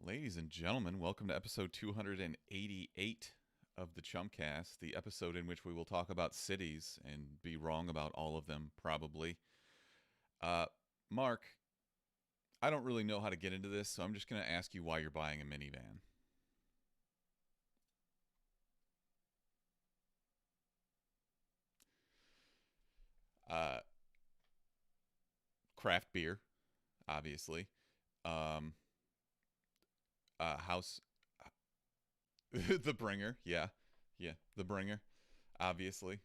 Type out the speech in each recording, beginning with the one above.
Ladies and gentlemen, welcome to episode 288 of the Chumpcast, the episode in which we will talk about cities and be wrong about all of them, probably. Mark, I don't really know how to get into this, so I'm just going to ask you why you're buying a minivan. Craft beer, obviously. House, the bringer, yeah, the bringer, obviously.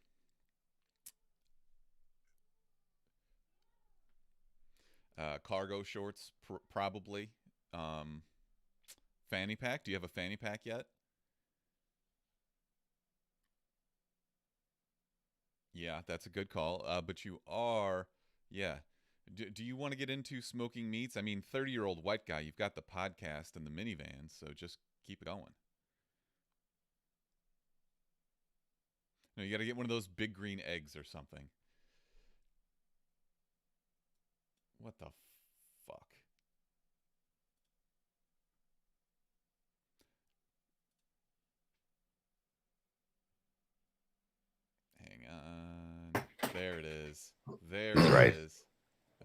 Cargo shorts, probably. Fanny pack. Do you have a fanny pack yet? Yeah, that's a good call. But you are, yeah. Do you want to get into smoking meats? I mean, 30-year-old white guy, you've got the podcast and the minivan, so just keep it going. No, you got to get one of those big green eggs or something. What the fuck? Hang on. There it is. There That's it right. is.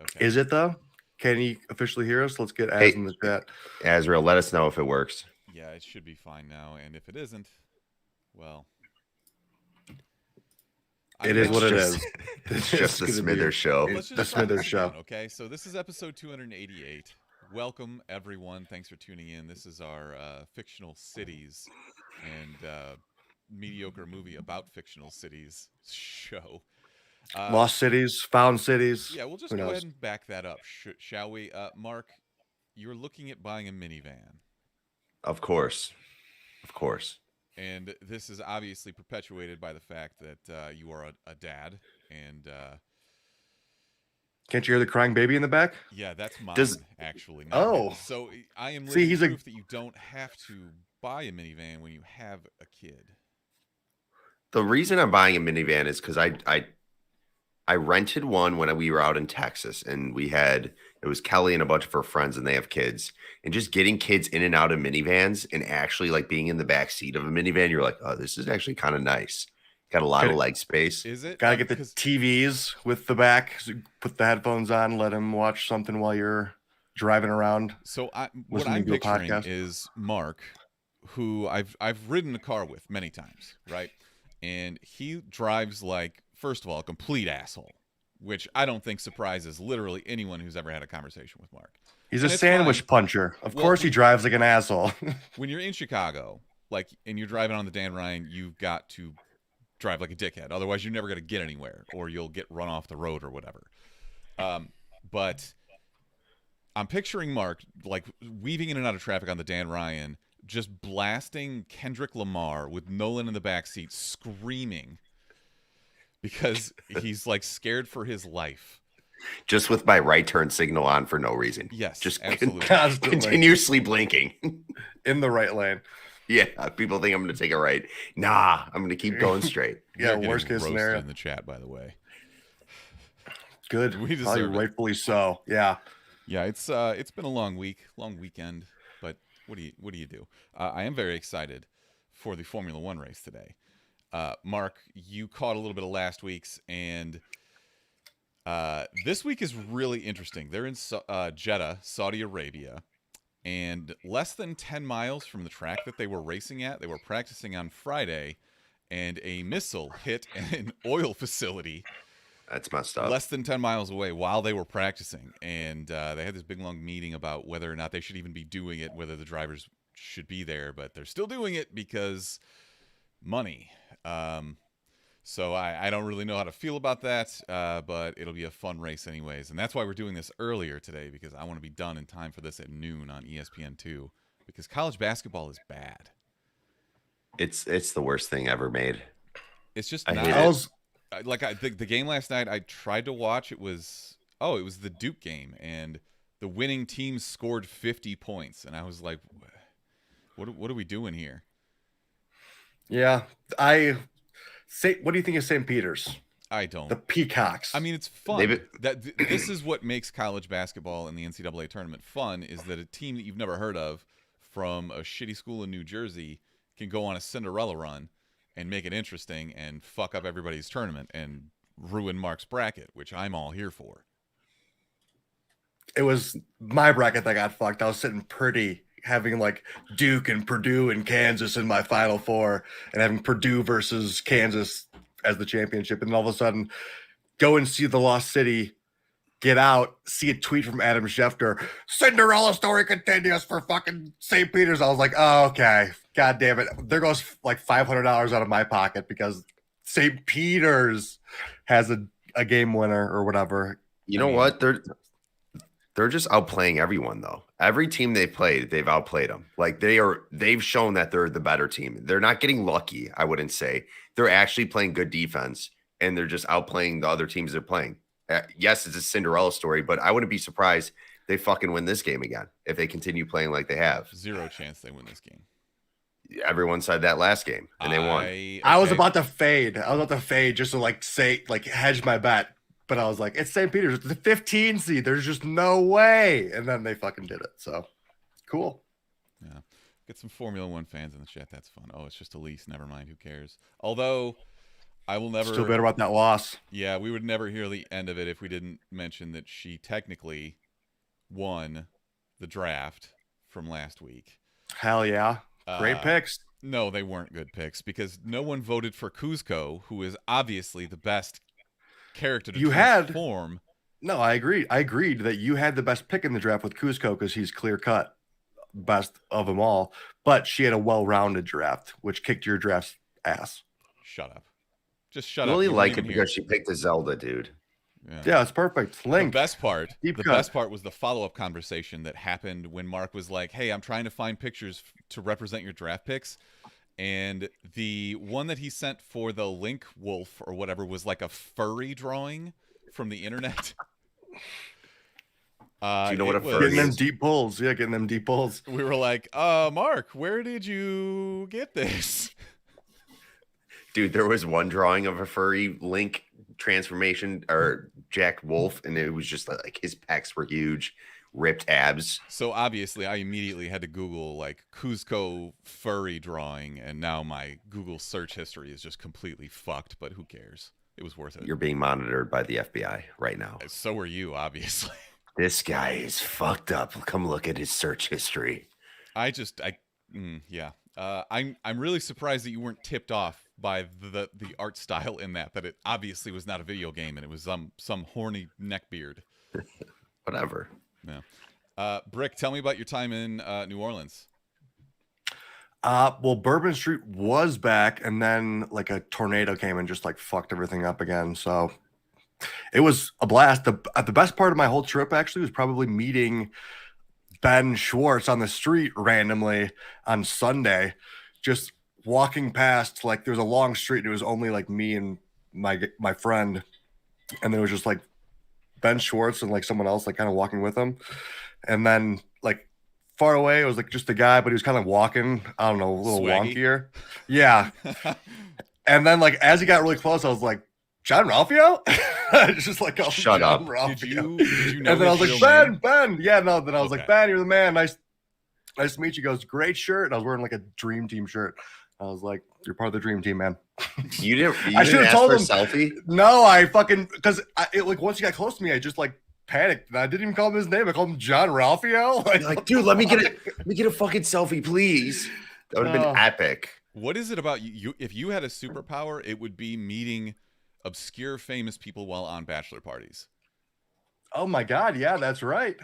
Okay. Is it though? Can he officially hear us? Let's get Az in the chat. Azrael, let us know if it works. Yeah, it should be fine now. And if it isn't, well, It is what it is. It's just the Smithers show. Let's The just start Smithers this show. again, okay, so this is episode 288. Welcome, everyone. Thanks for tuning in. This is our fictional cities and mediocre movie about fictional cities show. Lost cities, found cities. Yeah, we'll just Who go knows? ahead and back that up, shall we? Mark, you're looking at buying a minivan. Of course. Of course. And this is obviously perpetuated by the fact that you are a dad. And Can't you hear the crying baby in the back? yeah, that's mine, actually. not Oh. his. So I am See, living he's a- proof that you don't have to buy a minivan when you have a kid. The reason I'm buying a minivan is because I rented one when we were out in Texas, and it was Kelly and a bunch of her friends, and they have kids. And just getting kids in and out of minivans and actually like being in the back seat of a minivan, you're like, oh, this is actually kind of nice. Got a lot of leg space. Is it? Gotta get the 'Cause- TVs with the back. So put the headphones on. Let him watch something while you're driving around. So what listening I'm to a picturing podcast. is Mark, who I've ridden a car with many times, right? And he drives like, first of all, a complete asshole, which I don't think surprises literally anyone who's ever had a conversation with Mark. He's And a it's sandwich fine. puncher. Of Well, course he drives like an asshole. When you're in Chicago, like, and you're driving on the Dan Ryan, you've got to drive like a dickhead. Otherwise, you're never going to get anywhere, or you'll get run off the road or whatever. But I'm picturing Mark like weaving in and out of traffic on the Dan Ryan, just blasting Kendrick Lamar with Nolan in the backseat, screaming because he's like scared for his life. Just with my right turn signal on for no reason. Yes, Just absolutely. Constantly continuously blinking. in the right lane. Yeah, people think I'm going to take a right. Nah, I'm going to keep going straight. Yeah, You're getting worst case roasted scenario. in the chat, by the way. Good. We Probably deserve it. rightfully so. Yeah. Yeah, it's been a long weekend, but what do you do? I am very excited for the Formula One race today. Mark, you caught a little bit of last week's, and this week is really interesting. They're in Jeddah, Saudi Arabia, and less than 10 miles from the track that they were racing at, they were practicing on Friday, and a missile hit an oil facility That's messed up. less than 10 miles away while they were practicing. And they had this big, long meeting about whether or not they should even be doing it, whether the drivers should be there. But they're still doing it because money. So I don't really know how to feel about that, but it'll be a fun race anyways. And that's why we're doing this earlier today, because I want to be done in time for this at noon on ESPN2, because college basketball is bad. It's the worst thing ever made. It's just I not. hate I it. was The game last night, I tried to watch. It was the Duke game, and the winning team scored 50 points, and I was like, what are we doing here? yeah. What do you think of St. Peter's? I don't. The Peacocks. I mean, it's fun. They've- This is what makes college basketball and the NCAA tournament fun, is that a team that you've never heard of from a shitty school in New Jersey can go on a Cinderella run and make it interesting and fuck up everybody's tournament and ruin Mark's bracket, which I'm all here for. It was my bracket that got fucked. I was sitting pretty, having like Duke and Purdue and Kansas in my Final Four, and having Purdue versus Kansas as the championship. And then all of a sudden, go and see the Lost City, get out, see a tweet from Adam Schefter, Cinderella story continues for fucking St. Peter's. I was like, oh, okay. God damn it. There goes like $500 out of my pocket because St. Peter's has a game winner or whatever. You know what? They're just outplaying everyone, though. Every team they played, they've outplayed them. Like they've shown that they're the better team. They're not getting lucky, I wouldn't say. They're actually playing good defense, and they're just outplaying the other teams they're playing. Yes, it's a Cinderella story, but I wouldn't be surprised they fucking win this game again if they continue playing like they have. Zero chance they win this game. Everyone said that last game, and they won. Okay. I was about to fade. Just to like say, like hedge my bet. But I was like, it's St. Peter's. It's the 15 seed. There's just no way. And then they fucking did it. So, cool. Yeah. Get some Formula One fans in the chat. That's fun. Oh, it's just Elise. Never mind. Who cares? Although, I will never... Still bitter about that loss. Yeah, we would never hear the end of it if we didn't mention that she technically won the draft from last week. Hell yeah. Great picks. No, they weren't good picks because no one voted for Kuzco, who is obviously the best character to transform. No, I agreed that you had the best pick in the draft with Kuzco because he's clear cut best of them all, but she had a well-rounded draft which kicked your draft's ass. Shut up. Just shut I up. really like it because she picked a Zelda, dude. Yeah, it's perfect. Link. The best part was the follow-up conversation that happened when Mark was like, hey, I'm trying to find pictures to represent your draft picks. And the one that he sent for the Link Wolf or whatever was like a furry drawing from the internet. Do you know what a furry is? Getting them deep pulls. Yeah, getting them deep pulls. We were like, Mark, where did you get this? Dude, there was one drawing of a furry Link transformation or Jack Wolf, and it was just like his pecs were huge. Ripped abs. So obviously I immediately had to Google like Kuzco furry drawing, and now my Google search history is just completely fucked, but who cares? It was worth it. You're being monitored by the FBI right now. So are you, obviously. This guy is fucked up. Come look at his search history. I'm really surprised that you weren't tipped off by the art style in that it obviously was not a video game and it was some horny neckbeard. Whatever. Yeah. Brick, tell me about your time in New Orleans. Well, Bourbon Street was back, and then like a tornado came and just like fucked everything up again. So it was a blast. The best part of my whole trip actually was probably meeting Ben Schwartz on the street randomly on Sunday, just walking past. Like there was a long street, and it was only like me and my friend, and there was just like Ben Schwartz and like someone else like kind of walking with him. And then like far away, it was like just a guy, but he was kind of walking, I don't know, a little Swaggy. wonkier. Yeah. And then like as he got really close, I was like, John Ralphio? Just like, oh, Shut John up. Ralphio. Did you know And then I was his like, real name? Ben. Yeah, no. Then I was Okay. like, Ben, you're the man. Nice to meet you. He goes, great shirt. And I was wearing like a Dream Team shirt. I was like, you're part of the Dream Team, man. You didn't I should've ask told for a him. selfie? No, I fucking because like once he got close to me, I just like panicked. And I didn't even call him his name. I called him John Ralphio. Like, dude, let me get a fucking selfie, please. That would have been epic. What is it about you? If you had a superpower, it would be meeting obscure famous people while on bachelor parties. Oh my god, yeah, that's right.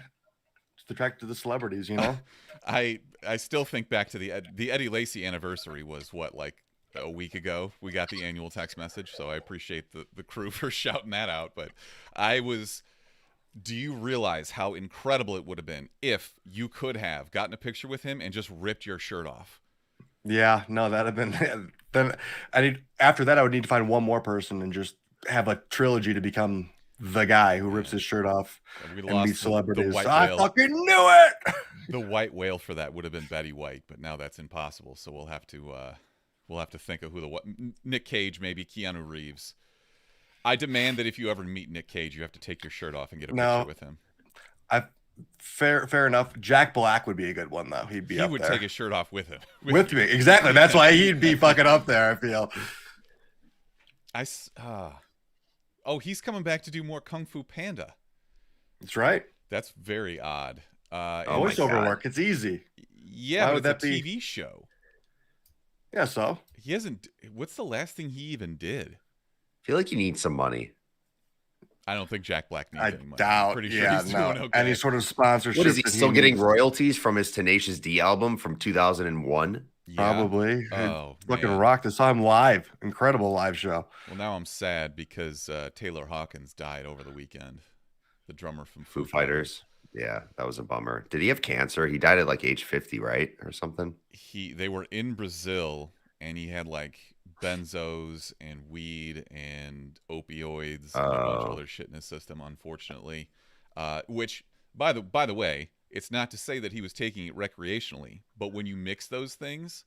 Just attracted to the celebrities, you know. I still think back to the Eddie Lacy anniversary was what, like a week ago. We got the annual text message, so I appreciate the crew for shouting that out. But do you realize how incredible it would have been if you could have gotten a picture with him and just ripped your shirt off? Yeah, no, that'd have been. Then after that, I would need to find one more person and just have a trilogy to become the guy who rips his shirt off We and be celebrities. white I whale. fucking knew it. The white whale for that would have been Betty White, but now that's impossible. So we'll have to think of who Nic Cage, maybe Keanu Reeves. I demand that if you ever meet Nic Cage, you have to take your shirt off and get a picture with him. fair enough. Jack Black would be a good one though. He'd be He up would there. take his shirt off with him. With me. Exactly. That's why he'd be fucking up there, I feel. Oh, he's coming back to do more Kung Fu Panda. That's right. That's very odd. Voiceover work. It's easy. Yeah, Why but would it's a that be? TV show. Yeah, so. He hasn't. What's the last thing he even did? I feel like you need some money. I don't think Jack Black needs I any money. I'm doubt. pretty sure Yeah, he's no. doing okay. Any sort of sponsorship. What is he that still getting needs. royalties from his Tenacious D album from 2001? Yeah. Probably. Oh, Fucking man. rocked. I saw him live. Incredible live show. Well, now I'm sad because Taylor Hawkins died over the weekend. The drummer from Foo Fighters. Yeah, that was a bummer. Did he have cancer? He died at like age 50, right? Or something? They were in Brazil and he had like benzos and weed and opioids and a bunch of other shit in his system, unfortunately. Which by the way, it's not to say that he was taking it recreationally, but when you mix those things,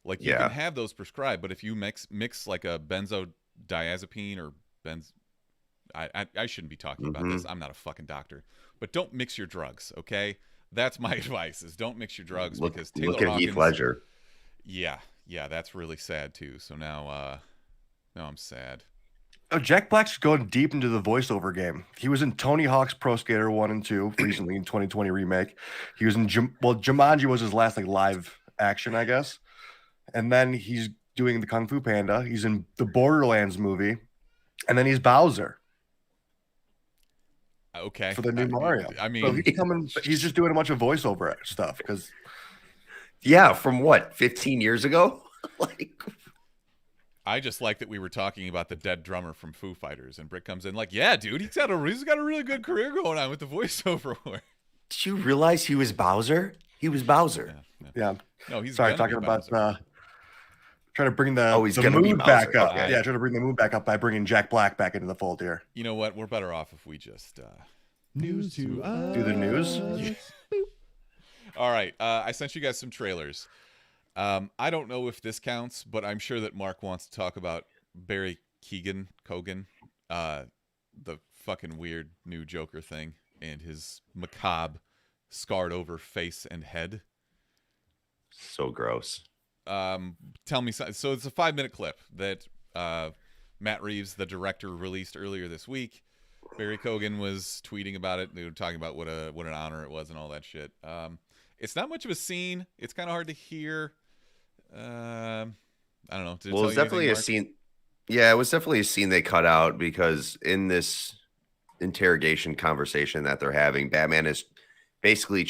like you can have those prescribed, but if you mix like a benzodiazepine or I shouldn't be talking about this. I'm not a fucking doctor, but don't mix your drugs, okay? That's my advice: is don't mix your drugs because Taylor look at Hawkins. Heath Ledger. Yeah, that's really sad too. So now I'm sad. Oh, Jack Black's going deep into the voiceover game. He was in Tony Hawk's Pro Skater 1 and 2 recently in 2020 remake. He was in Jumanji was his last like live action, I guess. And then he's doing the Kung Fu Panda. He's in the Borderlands movie, and then he's Bowser. Okay. For the new Mario. I mean, so he's just doing a bunch of voiceover stuff because. Yeah, from what, 15 years ago? Like, I just like that we were talking about the dead drummer from Foo Fighters, and Brick comes in like, "Yeah, dude, he's got a really good career going on with the voiceover work." did you realize he was Bowser? He was Bowser. Yeah. No, he's sorry, gonna talking be about Bowser. trying to bring the mood back up. Okay. Yeah, trying to bring the mood back up by bringing Jack Black back into the fold here. You know what? We're better off if we just News to us. Do the news. All right. I sent you guys some trailers. I don't know if this counts, but I'm sure that Mark wants to talk about Barry Cogan, the fucking weird new Joker thing, and his macabre, scarred over face and head. So gross. Tell me so it's a 5-minute clip that Matt Reeves, the director, released earlier this week. Barry Cogan was tweeting about it. They were talking about what an honor it was and all that shit. It's not much of a scene. It's kind of hard to hear. I don't know. Well, it's definitely a scene. Yeah, it was definitely a scene they cut out because in this interrogation conversation that they're having, Batman is basically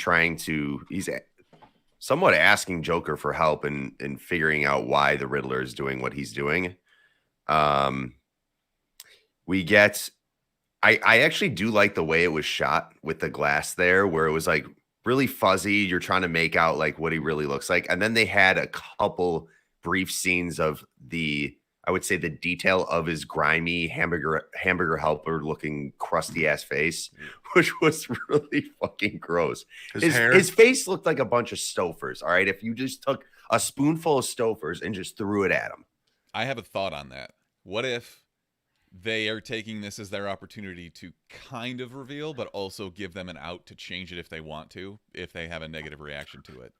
he's somewhat asking Joker for help in figuring out why the Riddler is doing what he's doing. I actually do like the way it was shot with the glass there, where it was like really fuzzy. You're trying to make out like what he really looks like. And then they had a couple brief scenes of I would say the detail of his grimy hamburger helper looking crusty ass face, which was really fucking gross. His face looked like a bunch of Stofers. All right. If you just took a spoonful of Stofers and just threw it at him. I have a thought on that. What if they are taking this as their opportunity to kind of reveal, but also give them an out to change it if they want to, if they have a negative reaction to it?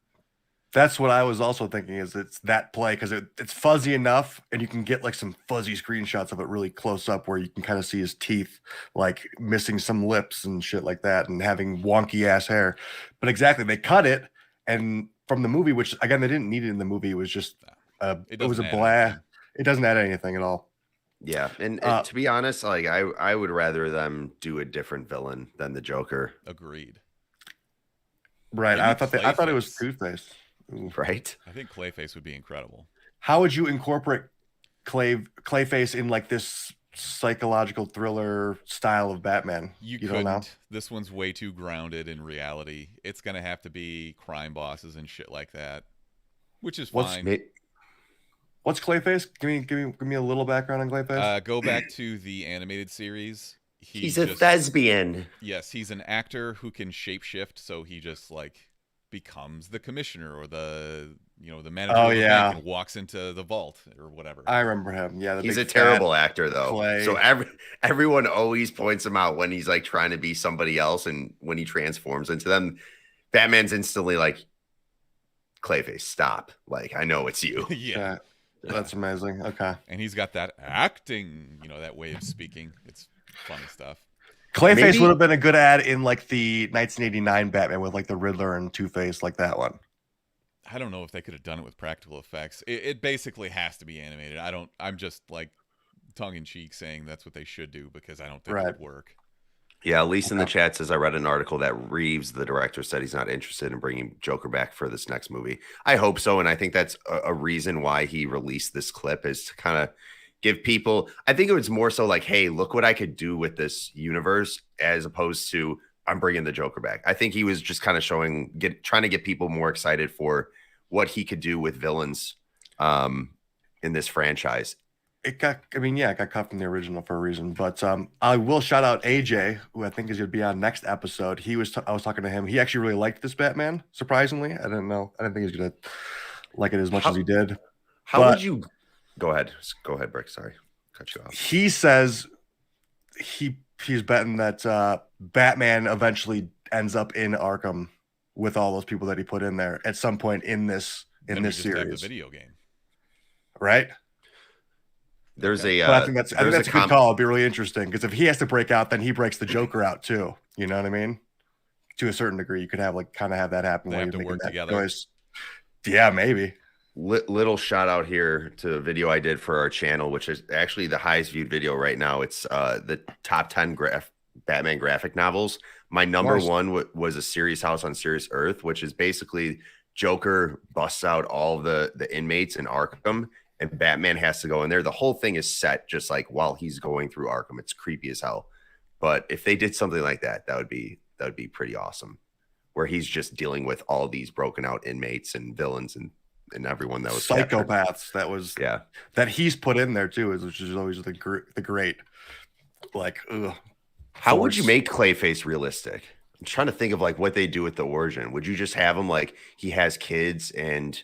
That's what I was also thinking, is it's that play because it's fuzzy enough and you can get like some fuzzy screenshots of it really close up where you can kind of see his teeth, like missing some lips and shit like that and having wonky ass hair. But exactly, they cut it, and from the movie, which again, they didn't need it in the movie. It was just, it was a blast. It doesn't add anything at all. Yeah, and to be honest, like I would rather them do a different villain than the Joker. Agreed. Right. I thought it was Two-Face. Ooh. Right. I think Clayface would be incredible. How would you incorporate Clayface in like this psychological thriller style of Batman? You don't know? This one's way too grounded in reality. It's gonna have to be crime bosses and shit like that, which is fine. What's Clayface? Give me a little background on Clayface. Go back to the animated series. He's a thespian. Yes, he's an actor who can shapeshift, so he just like becomes the commissioner or the manager Oh, of the yeah. bank and walks into the vault or whatever. I remember him. Yeah, He's big a terrible actor, though. Clay. So everyone always points him out when he's like trying to be somebody else, and when he transforms into them, Batman's instantly like, Clayface, stop. Like, I know it's you. Yeah. That's amazing. Okay. And he's got that acting, that way of speaking. It's funny stuff. Clayface Maybe- would have been a good ad in like the 1989 Batman with like the Riddler and Two-Face, like that one. I don't know if they could have done it with practical effects. It basically has to be animated. I'm just like tongue in cheek saying that's what they should do because I don't think it would work. Yeah, Lisa in the chat says, I read an article that Reeves, the director, said he's not interested in bringing Joker back for this next movie. I hope so, and I think that's a reason why he released this clip, is to kind of give people, I think it was more so like, hey, look what I could do with this universe, as opposed to, I'm bringing the Joker back. I think he was just kind of trying to get people more excited for what he could do with villains in this franchise. It got cut from the original for a reason. But I will shout out AJ, who I think is going to be on next episode. I was talking to him. He actually really liked this Batman, surprisingly. I didn't think he was going to like it as much as he did. How would you... Go ahead, Brick. Sorry, cut you off. He says he's betting that Batman eventually ends up in Arkham with all those people that he put in there at some point in this series. The video game, right? There's I think that's a good call. It'd be really interesting because if he has to break out, then he breaks the Joker out too. You know what I mean? To a certain degree, you could have have that happen. They when have you're to work making that together. choice. Yeah, maybe. Little shout out here to a video I did for our channel, which is actually the highest viewed video right now. It's the top 10 Batman graphic novels. My number one was A Serious House on Serious Earth, which is basically Joker busts out all the inmates in Arkham, and Batman has to go in there. The whole thing is set just like while he's going through Arkham. It's creepy as hell. But if they did something like that, that would be pretty awesome, where he's just dealing with all these broken out inmates and villains and everyone that was psychopaths captured. that he's put in there too, which is always the great like how would you make Clayface realistic? I'm trying to think of like what they do with the origin. Would you just have him like he has kids and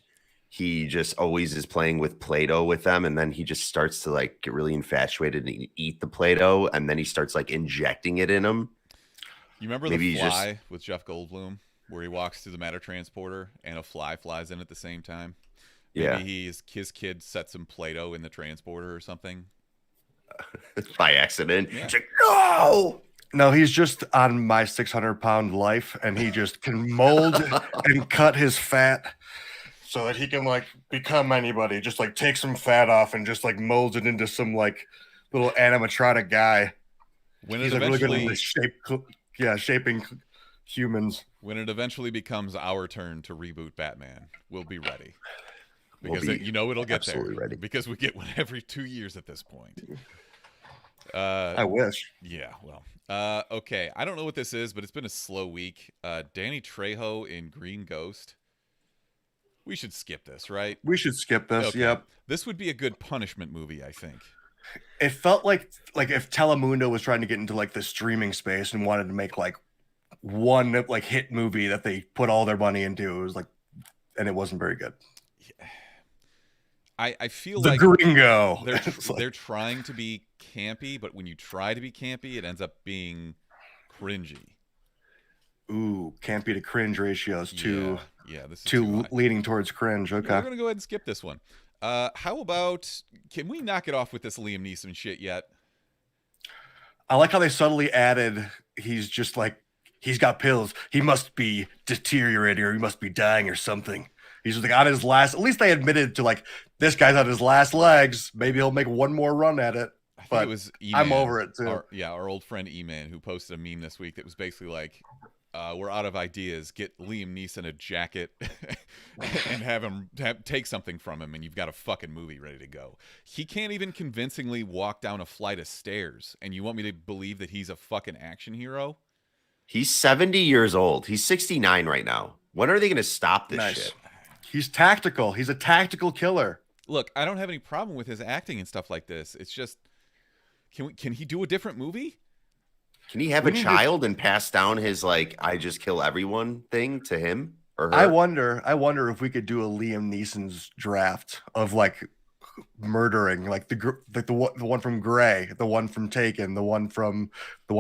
he just always is playing with Play-Doh with them, and then he just starts to like get really infatuated and eat the Play-Doh, and then he starts like injecting it in him? You remember The Fly with Jeff Goldblum, where he walks through the matter transporter and a fly flies in at the same time? Maybe his kid sets some Play-Doh in the transporter or something. By accident. Yeah. He's like, no, he's just on my 600-pound life, and he just can mold and cut his fat so that he can like become anybody. Just like take some fat off and just like molds it into some like little animatronic guy. He's like really good at shaping humans. When it eventually becomes our turn to reboot Batman, we'll be ready. Because it'll get there. Ready. Because we get one every 2 years at this point. I wish. Yeah, well. Okay, I don't know what this is, but it's been a slow week. Danny Trejo in Green Ghost. We should skip this, right? We should skip this. Okay. Yep. This would be a good punishment movie, I think. It felt like if Telemundo was trying to get into like the streaming space and wanted to make like one like hit movie that they put all their money into. It was like, and it wasn't very good. I feel the like Gringo. They're trying to be campy, but when you try to be campy, it ends up being cringy. Ooh, campy to cringe ratios this is too leaning towards cringe. Okay, we're gonna go ahead and skip this one. How about, can we knock it off with this Liam Neeson shit yet? I like how they subtly added. He's just like, he's got pills. He must be deteriorating, or he must be dying, or something. He's just like on his last. At least they admitted to like, this guy's on his last legs. Maybe he'll make one more run at it. I think But it was E-Man, I'm over it too. Our old friend E-Man, who posted a meme this week that was basically like, we're out of ideas. Get Liam Neeson a jacket and have him take something from him, and you've got a fucking movie ready to go. He can't even convincingly walk down a flight of stairs, and you want me to believe that he's a fucking action hero? He's 70 years old. He's 69 right now. When are they going to stop this shit? He's tactical. He's a tactical killer. Look, I don't have any problem with his acting and stuff like this. It's just, can he do a different movie? Can he have a child and pass down his like I just kill everyone thing to him? or her. I wonder if we could do a Liam Neeson's draft of like murdering, like the one from Grey, the one from Taken, the one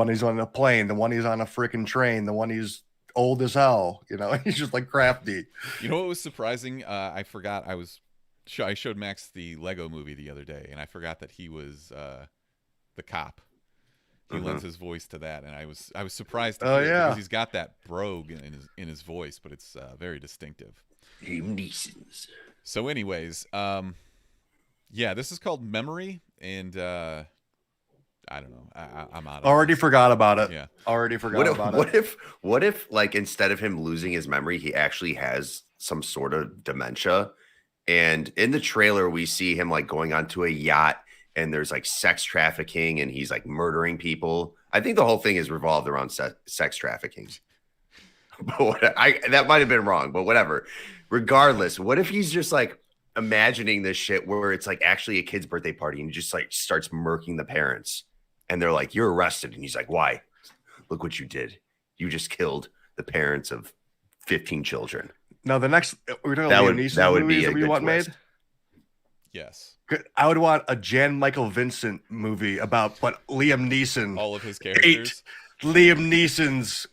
he's on a plane, the one he's on a freaking train, the one he's old as hell. You know, he's just like crafty. You know what was surprising? I forgot I showed Max the Lego movie the other day, and I forgot that he was the cop. He lends his voice to that, and I was surprised to hear it because he's got that brogue in his voice, but it's very distinctive. Liam Neeson's. So, anyways, yeah, this is called Memory, and I don't know. I'm out of Already this. forgot about it. Yeah. Already forgot about it. What if like instead of him losing his memory, he actually has some sort of dementia? And in the trailer, we see him like going onto a yacht, and there's like sex trafficking, and he's like murdering people. I think the whole thing is revolved around sex trafficking. But that might have been wrong, but whatever. Regardless, what if he's just like imagining this shit where it's like actually a kid's birthday party, and he just like starts murking the parents, and they're like, "You're arrested," and he's like, "Why? Look what you did. You just killed the parents of 15 children." No, the next we're talking That about would- Liam Neeson that would movies be a that we good want twist. made. Yes. I would want a Jan Michael Vincent movie but Liam Neeson. All of his characters. Liam Neeson's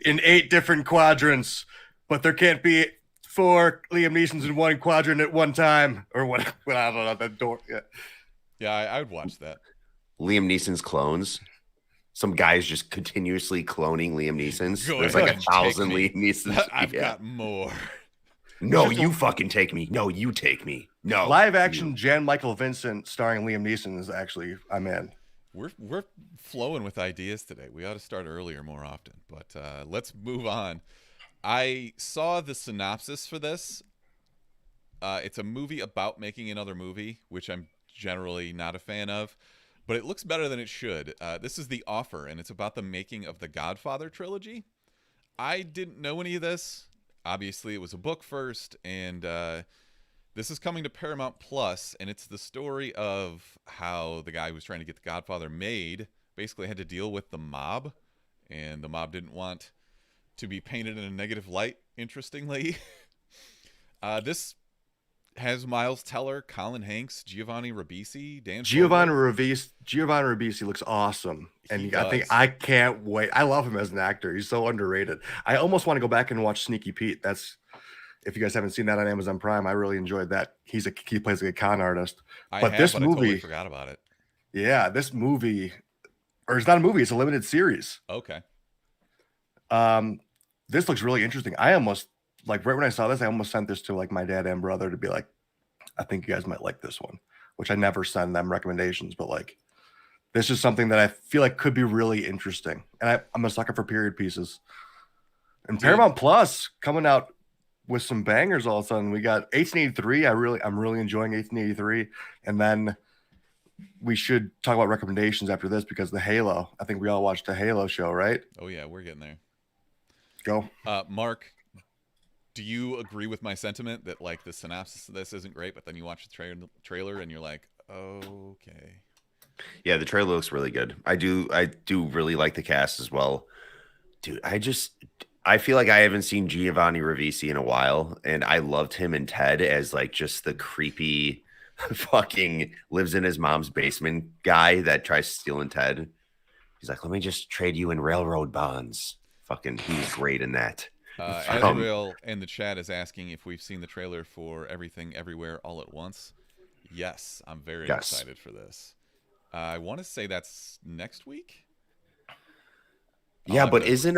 in 8 different quadrants, but there can't be 4 Liam Neesons in one quadrant at one time, or what? I don't know that door. Yeah. Yeah, I would watch that. Liam Neeson's clones. Some guys just continuously cloning Liam Neeson's. Go There's like ahead, 1,000 take me. Liam Neeson's. I've Yeah. got more. No, you fucking take me. No, you take me. No. Live action Jan Michael Vincent starring Liam Neeson is actually I'm in. We're flowing with ideas today. We ought to start earlier more often, but let's move on. I saw the synopsis for this. It's a movie about making another movie, which I'm generally not a fan of, but it looks better than it should. This is The Offer, and it's about the making of the Godfather trilogy. I didn't know any of this. Obviously, it was a book first, and this is coming to Paramount Plus, and it's the story of how the guy who was trying to get the Godfather made basically had to deal with the mob, and the mob didn't want to be painted in a negative light, interestingly. This has Miles Teller, Colin Hanks, Giovanni Ribisi, Dan Giovanni Fogler. Ribisi looks awesome, and He I does. I can't wait. I love him as an actor. He's so underrated. I almost want to go back and watch Sneaky Pete. That's if you guys haven't seen that on Amazon Prime. I really enjoyed that. He plays like a con artist. I movie, totally forgot about it. yeah, this movie, or it's not a movie. It's a limited series. Okay. This looks really interesting. I almost right when I saw this, I almost sent this to like my dad and brother to be like, I think you guys might like this one, which I never send them recommendations, but like this is something that I feel like could be really interesting. And I'm a sucker for period pieces. And Paramount Plus coming out with some bangers all of a sudden. We got 1883. I'm really enjoying 1883. And then we should talk about recommendations after this because the Halo. I think we all watched the Halo show, right? Oh, yeah, we're getting there. Go. Mark, do you agree with my sentiment that like the synopsis of this isn't great, but then you watch the trailer and you're like, okay. Yeah, the trailer looks really good. I do really like the cast as well. Dude, I feel like I haven't seen Giovanni Ribisi in a while, and I loved him in Ted as like just the creepy fucking lives in his mom's basement guy that tries to steal in Ted. He's like, let me just trade you in railroad bonds. Fucking, he's great in that. Azrael in the chat is asking if we've seen the trailer for Everything Everywhere All at Once. Yes, I'm very excited for this. I want to say that's next week. Yeah, but is the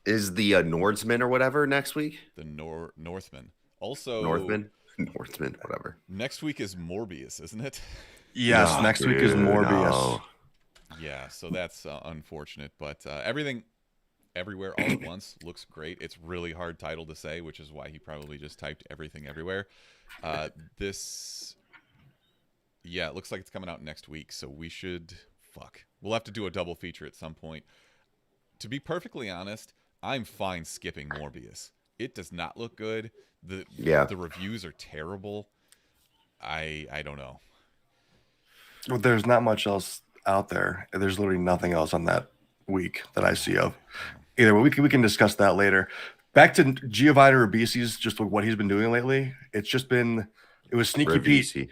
Nordsman or whatever next week? The Northman. Also, Northman, whatever. Next week is Morbius, isn't it? Yes, No, next week is dude, Morbius. no. Yeah, so that's unfortunate. But Everything Everywhere All at Once looks great. It's really hard title to say, which is why he probably just typed Everything Everywhere. It looks like it's coming out next week, so we'll have to do a double feature at some point. To be perfectly honest, I'm fine skipping Morbius. It does not look good. The reviews are terrible. I don't know. Well, there's not much else out there. There's literally nothing else on that week that I see of. Either way, we can discuss that later. Back to Giovanni Ribisi's, just what he's been doing lately. It was Sneaky Pete. Ribisi,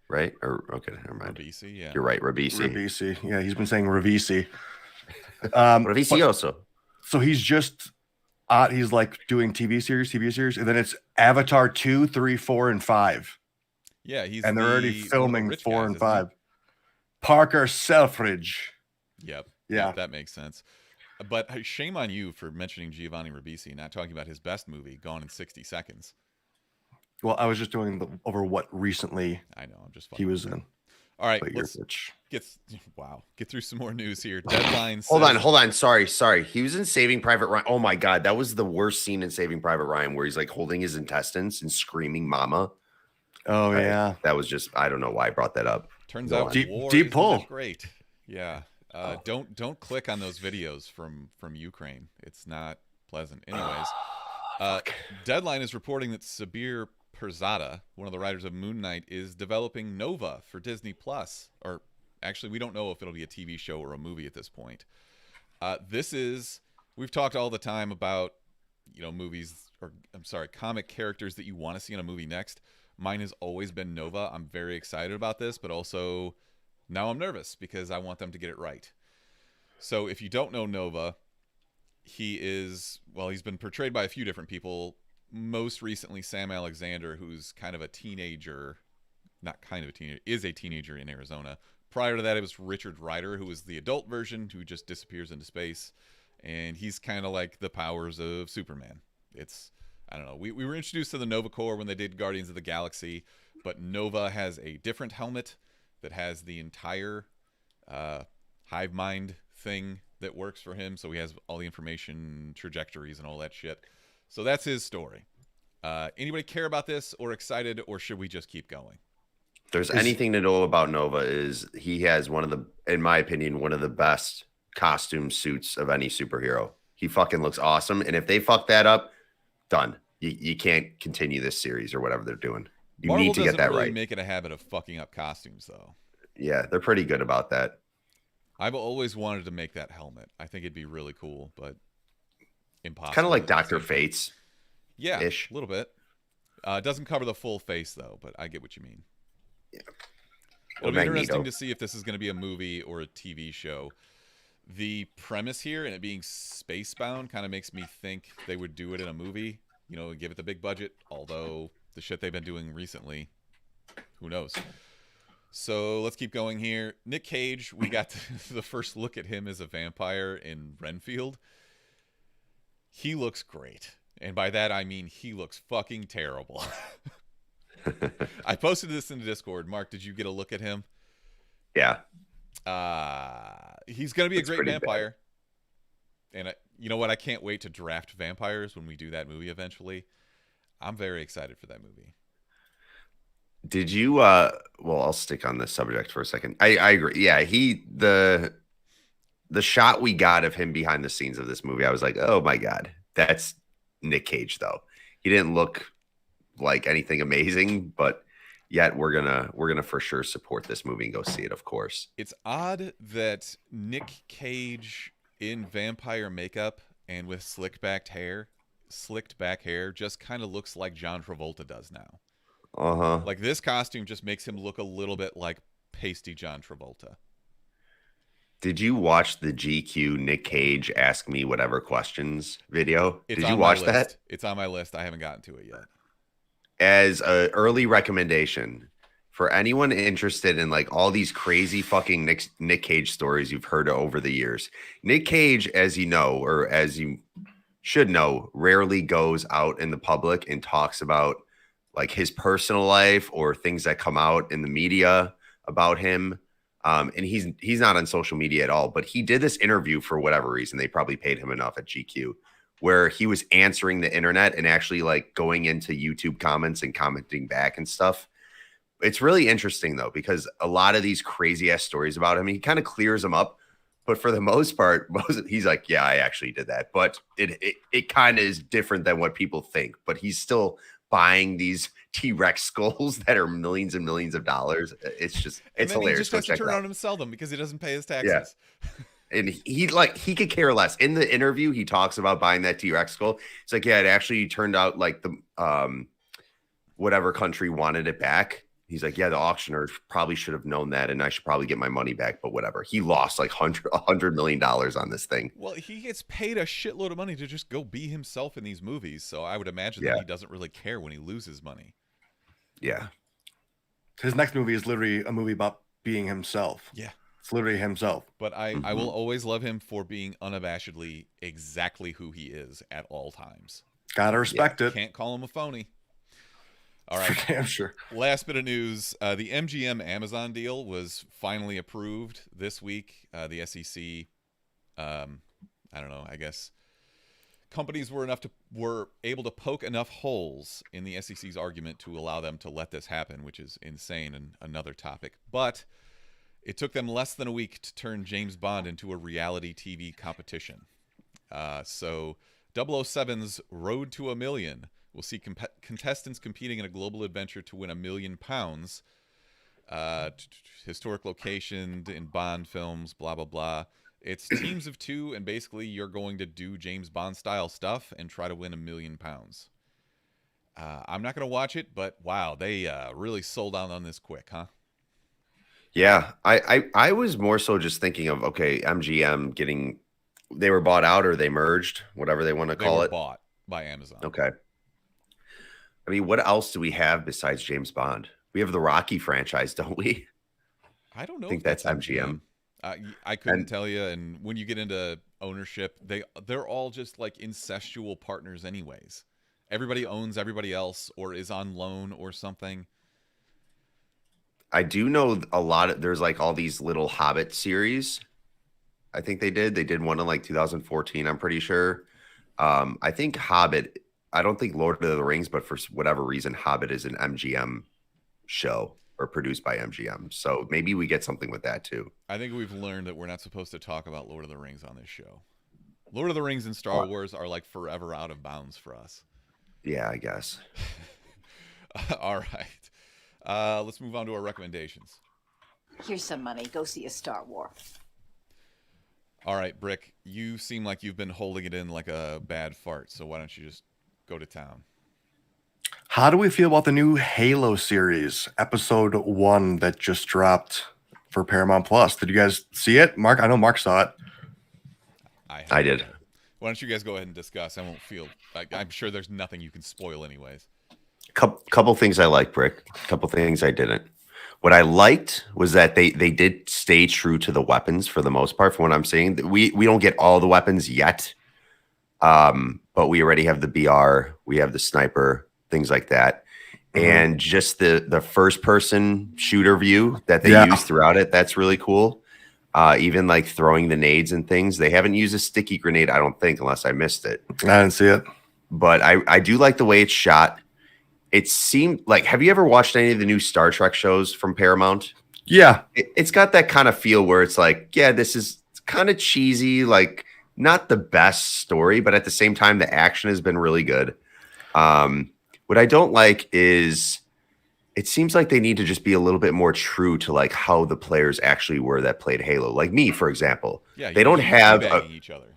right? Or okay, never mind. Ribisi, yeah. You're right, Ribisi. Ribisi. Yeah, he's been saying Ribisi. Ribisi. So he's just he's like doing TV series, and then it's Avatar 2, 3, 4, and 5. Yeah, and they're already one of the filming rich 4 guys, and isn't he? 5. Parker Selfridge. Yep. Yeah. That makes sense. But shame on you for mentioning Giovanni Ribisi, not talking about his best movie, Gone in 60 Seconds. Well, I was just doing over what recently I know. I'm just he was in. All right, But let's get through some more news here. Deadlines. Hold on. Sorry. He was in Saving Private Ryan. Oh my God, that was the worst scene in Saving Private Ryan, where he's like holding his intestines and screaming "Mama." Oh yeah, that was just, I don't know why I brought that up. Turns Go out on. war deep isn't pull. that great. Yeah. Don't click on those videos from Ukraine. It's not pleasant. Anyways, Deadline is reporting that Sabir Perzada, one of the writers of Moon Knight, is developing Nova for Disney Plus. Or actually, we don't know if it'll be a TV show or a movie at this point. We've talked all the time about, comic characters that you want to see in a movie next. Mine has always been Nova. I'm very excited about this, but also now I'm nervous because I want them to get it right. So if you don't know Nova, he's been portrayed by a few different people. Most recently, Sam Alexander, who's kind of a teenager, is a teenager in Arizona. Prior to that, it was Richard Rider, who was the adult version, who just disappears into space. And he's kind of like the powers of Superman. I don't know. We were introduced to the Nova Corps when they did Guardians of the Galaxy, but Nova has a different helmet that has the entire hive mind thing that works for him. So he has all the information, trajectories, and all that shit. So that's his story. Anybody care about this or excited, or should we just keep going? If there's anything to know about Nova, is he has in my opinion, one of the best costume suits of any superhero. He fucking looks awesome. And if they fuck that up, done. You can't continue this series or whatever they're doing. You need to get that right. Make it a habit of fucking up costumes, though. Yeah, they're pretty good about that. I've always wanted to make that helmet. I think it'd be really cool, but impossible. Kind of like Dr. Fate's. Yeah, a little bit. It doesn't cover the full face, though, but I get what you mean. Yeah. It'll be interesting to see if this is going to be a movie or a TV show. The premise here and it being space-bound kind of makes me think they would do it in a movie, give it the big budget, although the shit they've been doing recently, who knows. So let's keep going here. Nic Cage, we got the first look at him as a vampire in Renfield. He looks great. And by that, I mean he looks fucking terrible. I posted this in the Discord. Mark, did you get a look at him? Yeah. He's going to be a great vampire. Bad. And you know what? I can't wait to draft vampires when we do that movie eventually. I'm very excited for that movie. Did you well, I'll stick on this subject for a second. I agree. Yeah, the shot we got of him behind the scenes of this movie, I was like, oh my God, that's Nic Cage, though. He didn't look like anything amazing, but yet we're gonna for sure support this movie and go see it, of course. It's odd that Nic Cage in vampire makeup and with slicked back hair just kind of looks like John Travolta does now. Like this costume just makes him look a little bit like pasty John Travolta. Did you watch the GQ Nic Cage Ask Me Whatever Questions video? Did you watch that? It's on my list. I haven't gotten to it yet. As an early recommendation for anyone interested in like all these crazy fucking Nic Cage stories you've heard over the years. Nic Cage, as you know, or as you should know, rarely goes out in the public and talks about like his personal life or things that come out in the media about him. And he's not on social media at all, but he did this interview for whatever reason. They probably paid him enough at GQ, where he was answering the internet and actually like going into YouTube comments and commenting back and stuff. It's really interesting though, because a lot of these crazy ass stories about him, he kind of clears them up, but for the most part, he's like, yeah, I actually did that, but it kind of is different than what people think, but he's still buying these T-Rex skulls that are millions and millions of dollars. It's hilarious. He just has to turn around and sell them because he doesn't pay his taxes. Yeah. And he could care less. In the interview, he talks about buying that T-Rex skull. It's like, yeah, it actually turned out like the whatever country wanted it back. He's like, yeah, the auctioneer probably should have known that, and I should probably get my money back. But whatever. He lost like $100 million on this thing. Well, he gets paid a shitload of money to just go be himself in these movies, so I would imagine that he doesn't really care when he loses money. Yeah. His next movie is literally a movie about being himself. Yeah. It's literally himself. But I will always love him for being unabashedly exactly who he is at all times. Gotta respect it. Can't call him a phony. All right. For damn sure. Last bit of news. The MGM Amazon deal was finally approved this week. The SEC, I don't know, I guess companies were able to poke enough holes in the SEC's argument to allow them to let this happen, which is insane and another topic. But it took them less than a week to turn James Bond into a reality TV competition. So 007's Road to $1 Million will see contestants competing in a global adventure to win £1 million. Historic location in Bond films, blah, blah, blah. It's teams of two, and basically you're going to do James Bond style stuff and try to win £1 million. I'm not going to watch it, but wow, they really sold out on this quick, huh? Yeah, I was more so just thinking of, okay, MGM they were bought out or they merged, whatever they want to call it. Bought by Amazon. Okay. I mean, what else do we have besides James Bond? We have the Rocky franchise, don't we? I don't know. I think that's MGM. I couldn't tell you. And when you get into ownership, they're all just like incestual partners anyways. Everybody owns everybody else or is on loan or something. I do know there's like all these little Hobbit series. I think they did one in like 2014, I'm pretty sure. I think Hobbit, I don't think Lord of the Rings, but for whatever reason, Hobbit is an MGM show or produced by MGM. So maybe we get something with that too. I think we've learned that we're not supposed to talk about Lord of the Rings on this show. Lord of the Rings and Star Wars are like forever out of bounds for us. Yeah, I guess. All right. Let's move on to our recommendations. Here's some money. Go see a Star War. All right, Brick, you seem like you've been holding it in like a bad fart, so why don't you just go to town? How do we feel about the new Halo series, episode 1 that just dropped for Paramount Plus? Did you guys see it? Mark, I know Mark saw it. I did. Why don't you guys go ahead and discuss? I won't feel like I'm sure there's nothing you can spoil anyways. Couple things I liked, Brick. Couple things I didn't. What I liked was that they did stay true to the weapons for the most part. From what I'm saying, we don't get all the weapons yet, but we already have the BR, we have the sniper, things like that, and just the first person shooter view that they use throughout it. That's really cool. Even like throwing the nades and things. They haven't used a sticky grenade, I don't think, unless I missed it. I didn't see it, but I do like the way it's shot. It seemed like, have you ever watched any of the new Star Trek shows from Paramount? Yeah. It's got that kind of feel where it's like, yeah, this is kind of cheesy, like not the best story, but at the same time, the action has been really good. What I don't like is it seems like they need to just be a little bit more true to like how the players actually were that played Halo. Like me, for example. Yeah, they don't have each other.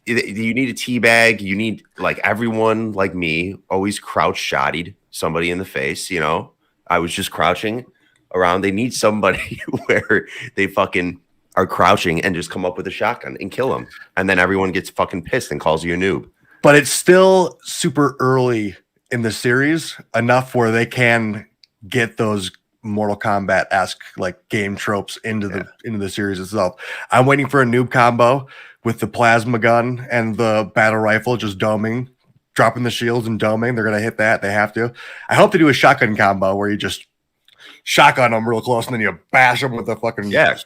You need a teabag. You need like everyone like me always crouch shottied somebody in the face. You know, I was just crouching around. They need somebody where they fucking are crouching and just come up with a shotgun and kill them. And then everyone gets fucking pissed and calls you a noob. But it's still super early in the series enough where they can get those Mortal Kombat-esque like game tropes into the series itself. I'm waiting for a noob combo with the plasma gun and the battle rifle just doming, dropping the shields and doming. They're gonna hit that. They have to. I hope to do a shotgun combo where you just shotgun them real close and then you bash them with the fucking crouch.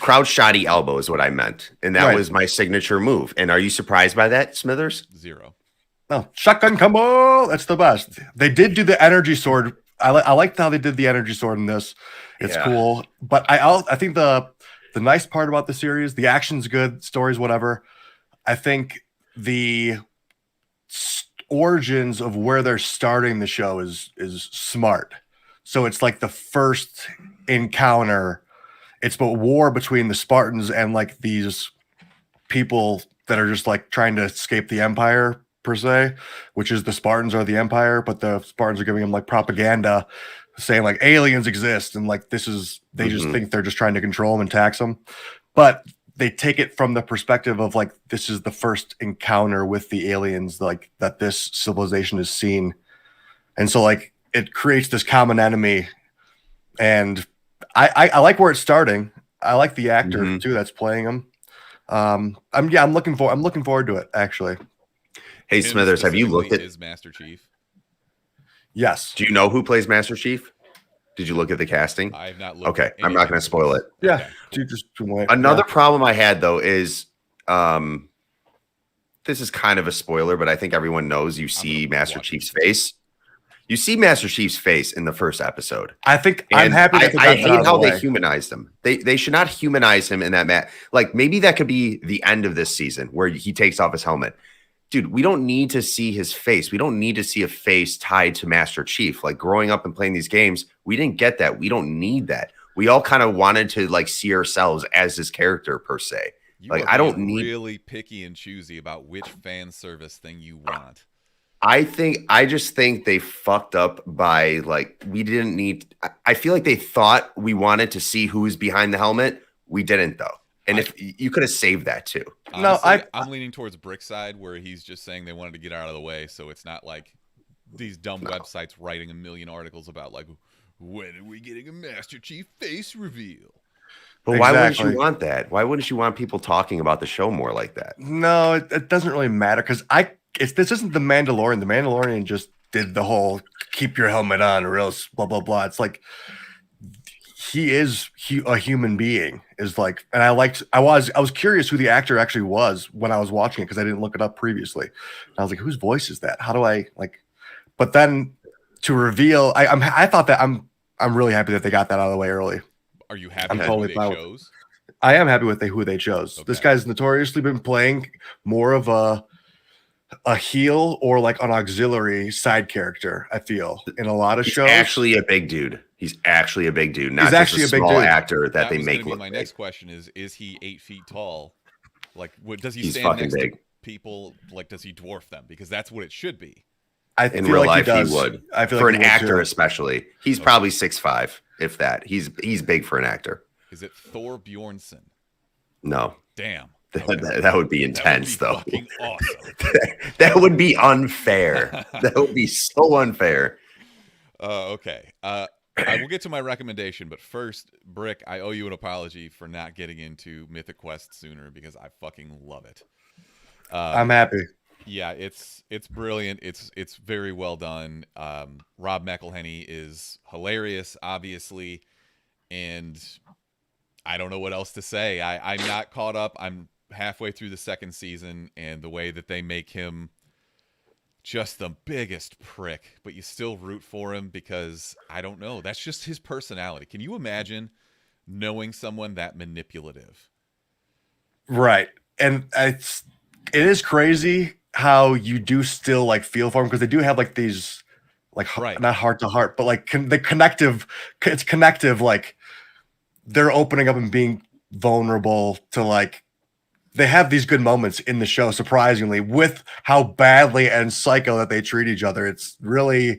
Crouch shotty elbow is what I meant, and that was my signature move. And are you surprised by that, Smithers? 0. No, shotgun combo. That's the best. They did do the energy sword. I liked how they did the energy sword in this. It's cool. But I think the nice part about the series, the action's good, stories, whatever. I think the origins of where they're starting the show is smart. So it's like the first encounter it's a war between the Spartans and like these people that are just like trying to escape the Empire per se, which is the Spartans are the Empire, but the Spartans are giving them like propaganda saying like aliens exist and like this is they just think they're just trying to control them and tax them. But they take it from the perspective of like this is the first encounter with the aliens like that this civilization has seen. And so like it creates this common enemy. And I like where it's starting. I like the actor too that's playing him. I'm looking forward to it actually. Hey Smithers, have you looked at his Master Chief? Yes. Do you know who plays Master Chief? Did you look at the casting? I have not looked. Okay, I'm not going to spoil it. Yeah. Okay. You just wait. Another problem I had though is this is kind of a spoiler, but I think everyone knows you see Master Chief's face. You see Master Chief's face in the first episode. I think And I'm happy that I hate how they humanized him. They should not humanize him in that like maybe that could be the end of this season where he takes off his helmet. Dude, we don't need to see his face. We don't need to see a face tied to Master Chief. Like growing up and playing these games, we didn't get that. We don't need that. We all kind of wanted to like see ourselves as this character per se. Like I don't need really picky and choosy about which fan service thing you want. I just think they fucked up by like we didn't need. I feel like they thought we wanted to see who's behind the helmet. We didn't though, and if you could have saved that too. Honestly, I'm leaning towards Brick's side where he's just saying they wanted to get out of the way, so it's not like these dumb websites writing a million articles about like when are we getting a Master Chief face reveal. But why wouldn't you want that? Why wouldn't you want people talking about the show more like that? No, it doesn't really matter because this isn't the Mandalorian. The Mandalorian just did the whole keep your helmet on or else blah blah blah. It's like he is a human being is like, and I was curious who the actor actually was when I was watching it because I didn't look it up previously. And I was like, whose voice is that? How do I like? But then to reveal, I thought that I'm really happy that they got that out of the way early. Are you happy I'm with totally who they fine. chose? I am happy with who they chose. Okay. This guy's notoriously been playing more of a heel or like an auxiliary side character. I feel in a lot of shows. Actually, a big dude. He's actually a big dude, not He's just actually a a big small dude. actor that they was make gonna be look my big. next question is he 8 feet tall? Like, what does he He's stand fucking next big. to people? Like, does he dwarf them? Because that's what it should be. I In feel real like life, he he would. I feel For like an he would actor, too. especially, he's probably 6'5", if that. He's big for an actor. Is it Thor Bjornsson? No, Damn. that, Okay. that would be intense, That though. would be fucking awesome. That would be unfair. That would be so unfair. Okay. I will get to my recommendation, but first, Brick, I owe you an apology for not getting into Mythic Quest sooner because I fucking love it. I'm happy. Yeah, it's brilliant. It's very well done. Rob McElhenney is hilarious, obviously, and I don't know what else to say. I'm not caught up. I'm halfway through the second season, and the way that they make him just the biggest prick, but you still root for him because, I don't know, that's just his personality. Can you imagine knowing someone that manipulative? Right. And it is crazy how you do still like feel for him because they do have like these like Right. not heart to heart, but like it's connective. Like they're opening up and being vulnerable to like they have these good moments in the show, surprisingly, with how badly and psycho that they treat each other. It's really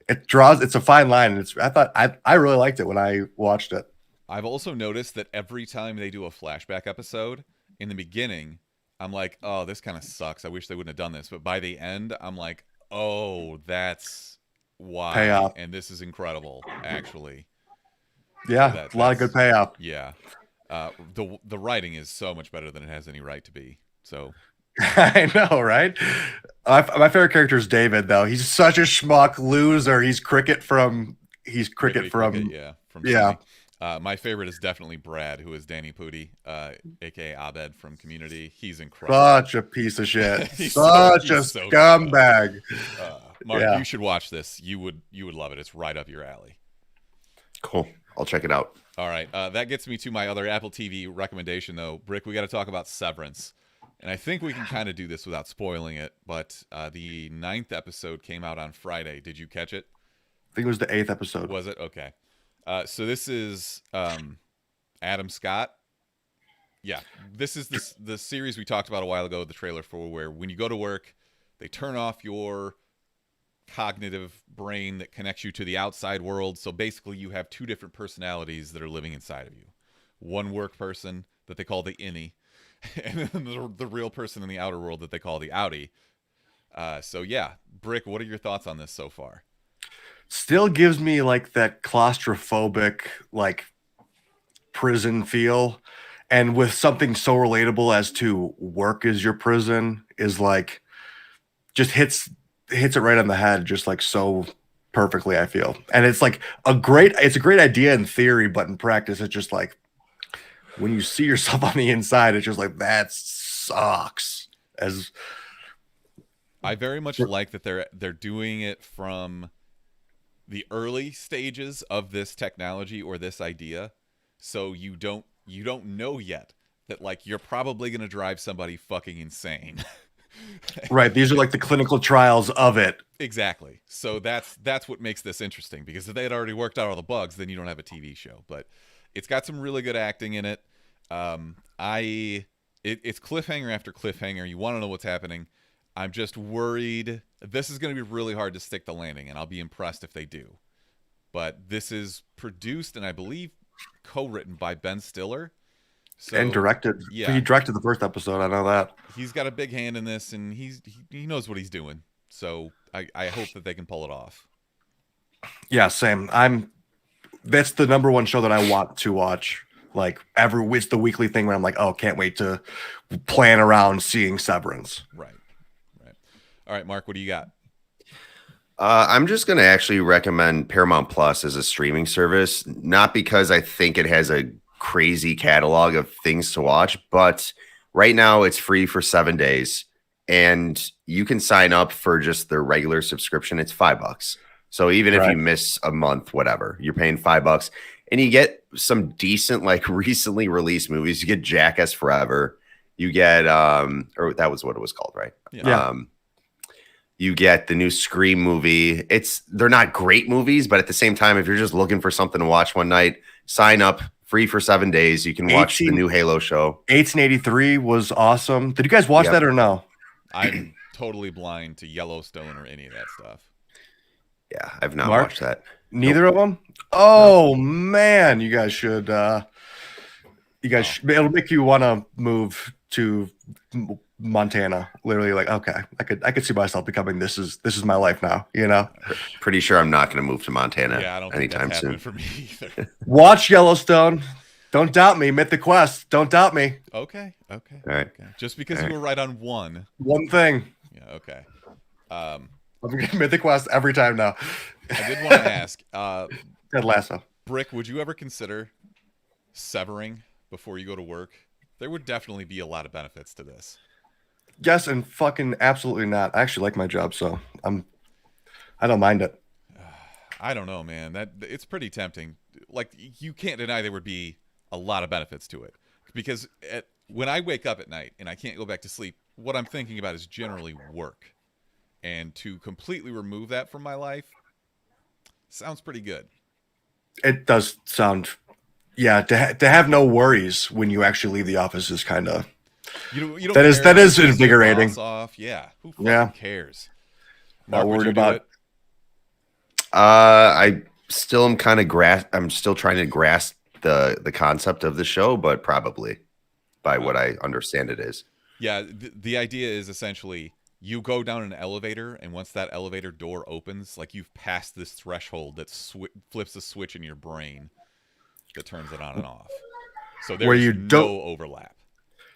it's a fine line. And I really liked it when I watched it. I've also noticed that every time they do a flashback episode, in the beginning, I'm like, oh, this kind of sucks. I wish they wouldn't have done this. But by the end, I'm like, oh, that's why. Payoff. And this is incredible, actually. Yeah, a lot of good payoff. Yeah. The writing is so much better than it has any right to be. So I know, right? My favorite character is David, though. He's such a schmuck loser. He's Cricket from Cricket, yeah. From yeah. Sony. My favorite is definitely Brad, who is Danny Pudi, aka Abed from Community. He's incredible. Such a piece of shit. He's Such so a good. scumbag. Mark, Yeah. you should watch this. You would love it. It's right up your alley. Cool. I'll check it out. All right. That gets me to my other Apple TV recommendation, though. Brick, we got to talk about Severance. And I think we can kind of do this without spoiling it. But the 9th episode came out on Friday. Did you catch it? I think it was the 8th episode. Was it? Okay. So this is Adam Scott. Yeah, this is the series we talked about a while ago, the trailer for, where when you go to work, they turn off your cognitive brain that connects you to the outside world. So basically you have two different personalities that are living inside of you. One work person that they call the innie, and then the real person in the outer world that they call the outie. So yeah, Brick, what are your thoughts on this so far? Still gives me like that claustrophobic, like prison feel. And with something so relatable as to work is your prison is like, just hits it right on the head, just like so perfectly, I feel. And it's like it's a great idea in theory, but in practice, it's just like when you see yourself on the inside, it's just like, that sucks. As I very much like that they're doing it from the early stages of this technology or this idea, so you don't know yet that like you're probably going to drive somebody fucking insane. Right, these are like the clinical trials of it. Exactly. So that's what makes this interesting, because if they had already worked out all the bugs, then you don't have a TV show. But it's got some really good acting in it. It's cliffhanger after cliffhanger. You want to know what's happening. I'm just worried. This is going to be really hard to stick the landing, and I'll be impressed if they do. But this is produced and I believe co-written by Ben Stiller. So, and directed. Yeah. He directed the first episode. I know that. He's got a big hand in this, and he knows what he's doing. So I hope that they can pull it off. Yeah, same. That's the number one show that I want to watch. Like it's the weekly thing where I'm like, oh, can't wait to plan around seeing Severance. Right. All right, Mark, what do you got? I'm just going to actually recommend Paramount Plus as a streaming service, not because I think it has a crazy catalog of things to watch, but right now it's free for 7 days, and you can sign up for just their regular subscription. It's $5. So even if you miss a month, whatever, you're paying $5, and you get some decent, like recently released movies. You get Jackass Forever. You get, or that was what it was called, right? Yeah. You get the new Scream movie. They're not great movies, but at the same time, if you're just looking for something to watch one night, sign up, free for 7 days. You can watch the new Halo show. 1883 was awesome. Did you guys watch that or no? I'm totally blind to Yellowstone or any of that stuff. Yeah, I've not watched that. Neither of them? Oh, man. You guys should. It'll make you want to move to Montana. Literally, like, okay, I could see myself becoming this is my life now, you know. Pretty sure I'm not going to move to Montana I don't anytime think that's soon. For me either. Watch Yellowstone. Don't doubt me. Mythic Quest. Don't doubt me. Okay. All right. Okay. Just because you were right on one thing. Yeah. Okay. I'm getting Mythic Quest every time now. I did want to ask, Ted Lasso. Brick, would you ever consider severing before you go to work? There would definitely be a lot of benefits to this. Yes, and fucking absolutely not. I actually like my job, so I don't mind it. I don't know, man. It's pretty tempting. Like, you can't deny there would be a lot of benefits to it, because when I wake up at night and I can't go back to sleep, what I'm thinking about is generally work, and to completely remove that from my life sounds pretty good. It does sound, yeah. To have no worries when you actually leave the office is kind of. You don't that is invigorating. Off. Yeah. Who fucking cares? Mark, Not worried about it. I still am kind of I'm still trying to grasp the concept of the show, but probably by what I understand it is. Yeah. The idea is essentially you go down an elevator, and once that elevator door opens, like you've passed this threshold that flips a switch in your brain that turns it on and off. So there's no overlap.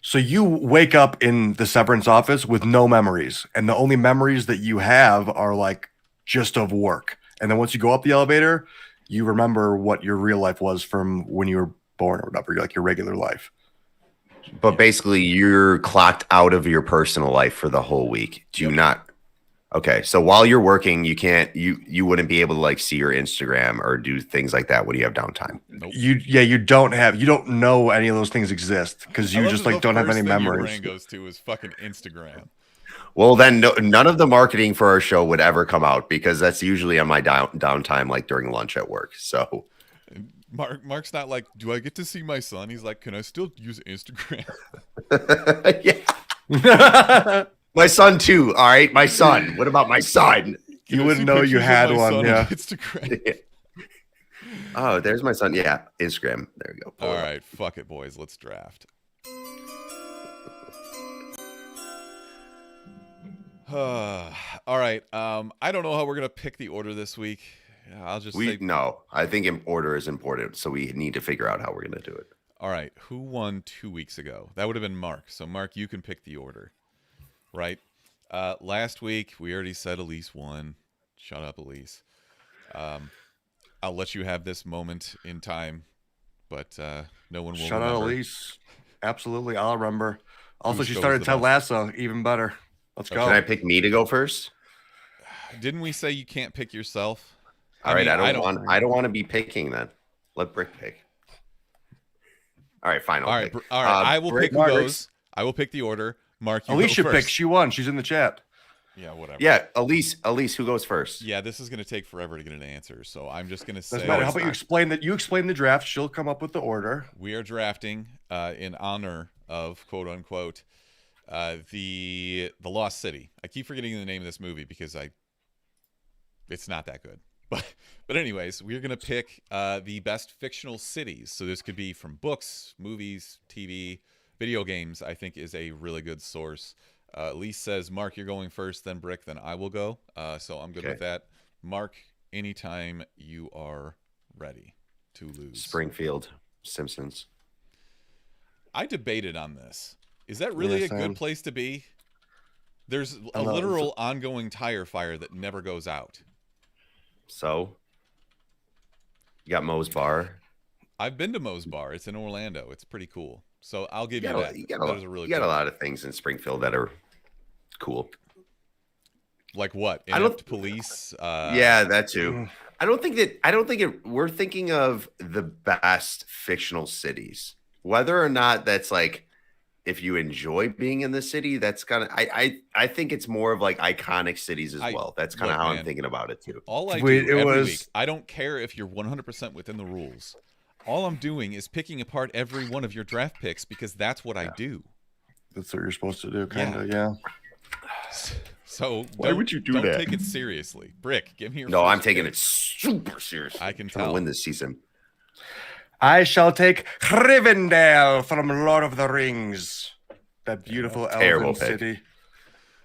So you wake up in the Severance office with no memories, and the only memories that you have are like just of work. And then once you go up the elevator, you remember what your real life was from when you were born or whatever, like your regular life. But basically, you're clocked out of your personal life for the whole week. Do you not? Okay, so while you're working, you can't. You wouldn't be able to like see your Instagram or do things like that when you have downtime. Nope. You don't know any of those things exist because you just like don't have any memories. Your brain goes to is fucking Instagram. Well, then none of the marketing for our show would ever come out, because that's usually on my downtime, like during lunch at work. So Mark's not like, do I get to see my son? He's like, can I still use Instagram? Yeah. My son too. All right, my son. What about my son? Can You I wouldn't see know you pictures of had my one, son on yeah. Instagram. Oh, there's my son. Yeah, Instagram. There we go. Pull All it up. right, fuck it, boys. Let's draft. All right. I don't know how we're gonna pick the order this week. I'll just say. No, I think order is important, so we need to figure out how we're gonna do it. All right. Who won 2 weeks ago? That would have been Mark. So Mark, you can pick the order, right? Last week we already said Elise won. Shut up, Elise. I'll let you have this moment in time, but no one will. Shout out remember. Elise. Absolutely, I'll remember. Also, Whose she show started was the Ted best? Lasso, even better. Let's go. Can I pick me to go first? Didn't we say you can't pick yourself? All right, mean, I don't want to be picking then. Let Brick pick. All right, fine. I'll All right, pick. all right. I will Brick, pick who Mark, goes. I will pick the order. Mark, you Alicia go picked. first. She won. She's in the chat. Yeah, whatever. Yeah, Elise, who goes first? Yeah, this is gonna take forever to get an answer, so I'm just gonna Doesn't say matter. How it's about you not. explain that? You explain the draft. She'll come up with the order. we are drafting in honor of quote unquote the Lost City. I keep forgetting the name of this movie because it's not that good. But anyways, we're gonna pick the best fictional cities. So this could be from books, movies, TV, video games. I think is a really good source. Elise says, Mark, you're going first, then Brick, then I will go. So I'm good with that. Mark, anytime you are ready to lose. Springfield, Simpsons. I debated on this. Is that really Yeah, a good same. place to be? There's a I know, literal ongoing tire fire that never goes out. So you got Moe's Bar. I've been to Moe's Bar. It's in Orlando. It's pretty cool. So I'll give you that. You got That is a really a cool. lot of things in Springfield that are cool. Like what? I don't- Inept police. Yeah, that too. I don't think we're thinking of the best fictional cities. Whether or not that's like, if you enjoy being in the city, that's kind of, I think it's more of like iconic cities as well. That's kind of look, how man, I'm thinking about it too. All I do Wait, it every was- week, I don't care if you're 100% within the rules. All I'm doing is picking apart every one of your draft picks because that's what I do. That's what you're supposed to do, kind of. Yeah. So Why would you do don't that? take it seriously. Brick, give me your No, first I'm taking pick. it super serious. I can I'm trying tell. to win this season. I shall take Rivendell from Lord of the Rings. That beautiful Terrible elven pick. city.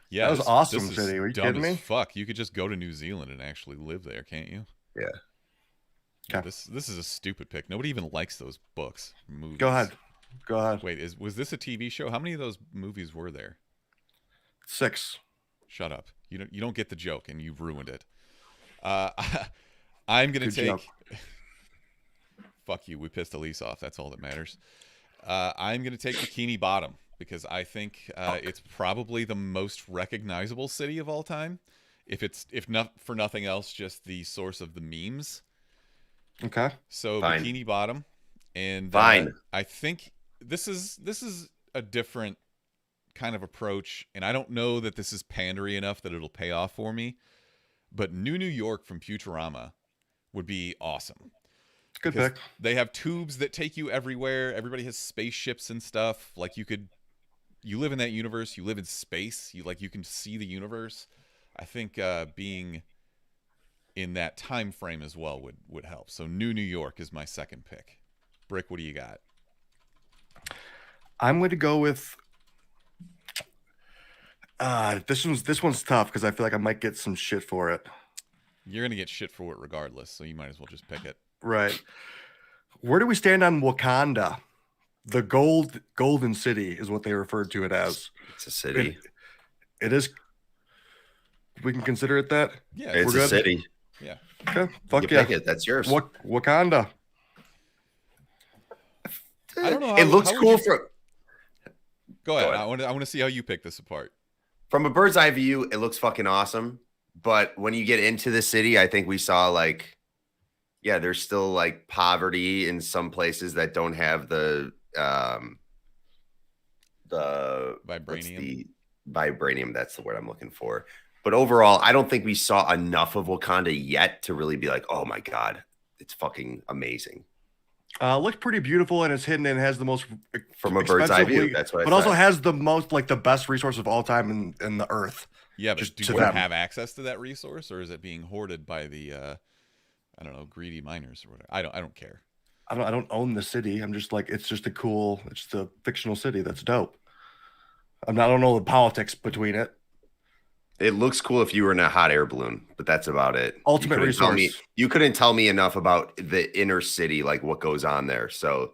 Yeah, That was this awesome, is City. Are you dumb kidding as me? Fuck, you could just go to New Zealand and actually live there, can't you? Yeah. Okay. This is a stupid pick. Nobody even likes those books, movies. Go ahead. Go ahead. Wait, was this a TV show? How many of those movies were there? 6. Shut up. You don't get the joke, and you've ruined it. I'm gonna Good take. job. Fuck you. We pissed Elise off. That's all that matters. I'm gonna take Bikini Bottom because I think it's probably the most recognizable city of all time. If not for nothing else, just the source of the memes. Okay. So Fine. Bikini Bottom, and Fine. I think this is a different kind of approach, and I don't know that this is pandery enough that it'll pay off for me. But New York from Futurama would be awesome. Good Because pick. they have tubes that take you everywhere. Everybody has spaceships and stuff. Like you live in that universe. You live in space. You can see the universe. I think being in that time frame as well would help. So New York is my second pick. Brick, what do you got? I'm going to go with. This one's tough because I feel like I might get some shit for it. You're gonna get shit for it regardless, so you might as well just pick it. Right. Where do we stand on Wakanda? The Golden City is what they referred to it as. It's a city. It is. We can consider it that. Yeah, It's we're a good? city. yeah. Okay. You Fuck yeah. pick it. That's yours. Wakanda. I don't know. It looks how would cool you- Go ahead. ahead. I want to see how you pick this apart. from a bird's eye view. It looks fucking awesome. But when you get into the city, I think we saw there's still like poverty in some places that don't have the Vibranium. vibranium. That's the word I'm looking for. But overall, I don't think we saw enough of Wakanda yet to really be like, oh my God, it's fucking amazing. Looked pretty beautiful, and it's hidden and has the most From a bird's eye view, expensively- that's what I but also said. has the most like the best resource of all time in the earth. Yeah, but Just do to you them. have access to that resource, or is it being hoarded by the I don't know, greedy miners or whatever? I don't care. I don't own the city. I'm just like, it's just a fictional city that's dope. I don't know the politics between it. It looks cool if you were in a hot air balloon, but that's about it. Ultimate You couldn't tell me enough about the inner city, like what goes on there. So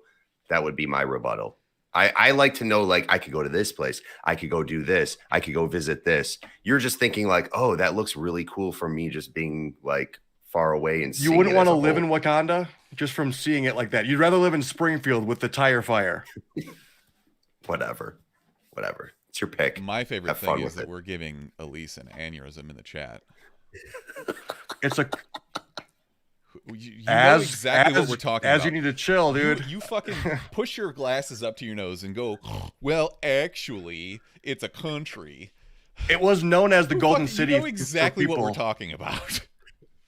that would be my rebuttal. I like to know, like, I could go to this place. I could go do this. I could go visit this. You're just thinking like, oh, that looks really cool from me just being like far away and You wouldn't want to live in Wakanda just from seeing it like that. You'd rather live in Springfield with the tire fire. Whatever. It's your pick. My favorite Have fun thing is with that it. we're giving Elise an aneurysm in the chat. It's a You know exactly what we're talking about. you need to chill, dude. You fucking push your glasses up to your nose and go, well, actually, it's a country. It was known as the Golden City. You know exactly for what we're people. talking about.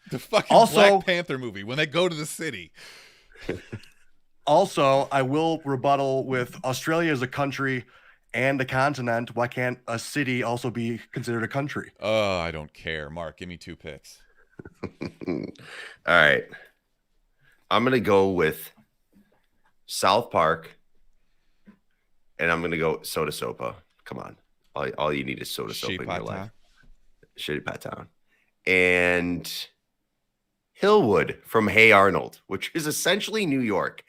The fucking Also- Black Panther movie, when they go to the city. Also, I will rebuttal with Australia as a country and a continent. Why can't a city also be considered a country? Oh, I don't care. Mark, give me 2 picks. All right. I'm going to go with South Park, and I'm going to go Soda Sopa. Come on. All you need is Soda Sopa in your life. Shitty Pat Town. And Hillwood from Hey Arnold, which is essentially New York.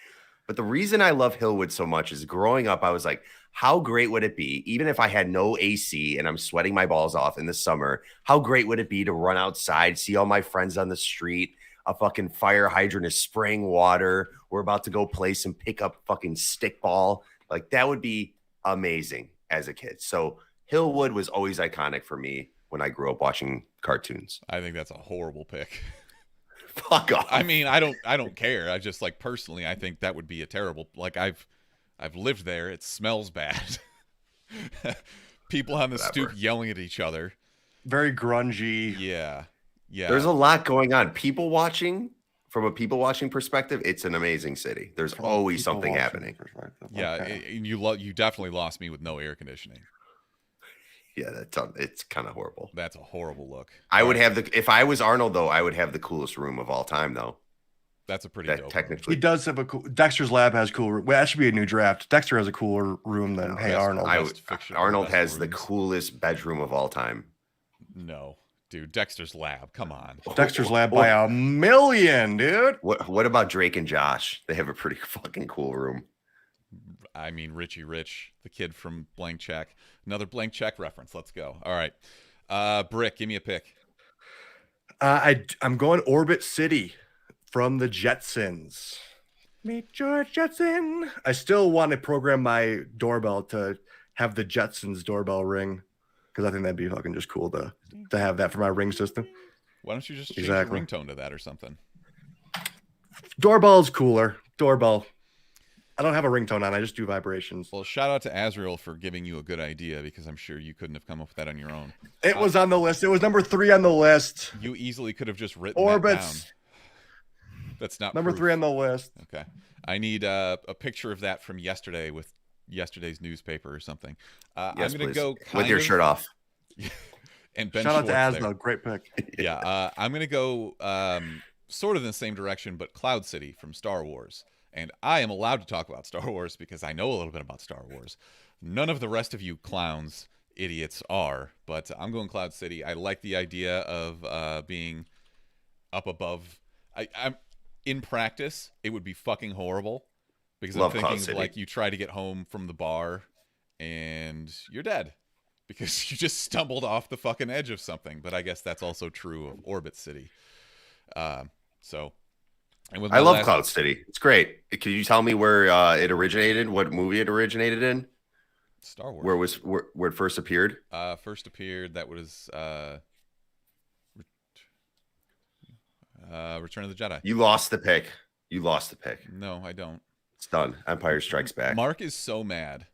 But the reason I love Hillwood so much is growing up, I was like, how great would it be, even if I had no AC and I'm sweating my balls off in the summer, how great would it be to run outside, see all my friends on the street, a fucking fire hydrant is spraying water, we're about to go play some pickup fucking stickball. Like, that would be amazing as a kid. So Hillwood was always iconic for me when I grew up watching cartoons. I think that's a horrible pick. Fuck off. I mean, I don't care. I just, like, personally, I think that would be a terrible, like, I've lived there. It smells bad. People on the stoop yelling at each other. Very grungy. Yeah. There's a lot going on. People watching, from a people watching perspective, it's an amazing city. There's From a always people something watching happening. perspective. Yeah, Okay. you definitely lost me with no air conditioning. Yeah, it's kind of horrible. That's a horrible look. I would have if I was Arnold though, I would have the coolest room of all time though. That's a pretty That dope room. technically He does have a cool. Dexter's Lab has cool. Well, that should be a new draft. Dexter has a cooler room than Hey that's- Arnold. Best fictional, Arnold best has the rooms. coolest bedroom of all time. No, dude, Dexter's Lab. Come on. Dexter's Lab by a million, dude. What about Drake and Josh? They have a pretty fucking cool room. I mean, Richie Rich, the kid from Blank Check. Another Blank Check reference. Let's go. All right. Brick, give me a pick. I'm going Orbit City from the Jetsons. Meet George Jetson. I still want to program my doorbell to have the Jetsons doorbell ring because I think that'd be fucking just cool to have that for my ring system. Why don't you just change Exactly. your ringtone to that or something? Doorbell is cooler. Doorbell. I don't have a ringtone on. I just do vibrations. Well, shout out to Azrael for giving you a good idea because I'm sure you couldn't have come up with that on your own. It was on the list. It was number 3 on the list. You easily could have just written Orbits. that down. That's not Number proof. 3 on the list. Okay. I need a picture of that from yesterday with yesterday's newspaper or something. Yes, I'm going to please. go with kind your of- shirt off. And Ben Shout out to Schwartz Asno. there. Great pick. Yeah, I'm going to go sort of in the same direction, but Cloud City from Star Wars. And I am allowed to talk about Star Wars because I know a little bit about Star Wars. None of the rest of you clowns, idiots are, but I'm going Cloud City. I like the idea of being up above. I'm in practice, it would be fucking horrible because Love I'm Cloud thinking of, City. like, you try to get home from the bar and you're dead because you just stumbled off the fucking edge of something. But I guess that's also true of Orbit City. And with I my love last- Cloud City. It's great. Can you tell me where it originated? What movie it originated in? Star Wars. Where it first appeared? First appeared, that was Return of the Jedi. You lost the pick. No, I don't. It's done. Empire Strikes Back. Mark is so mad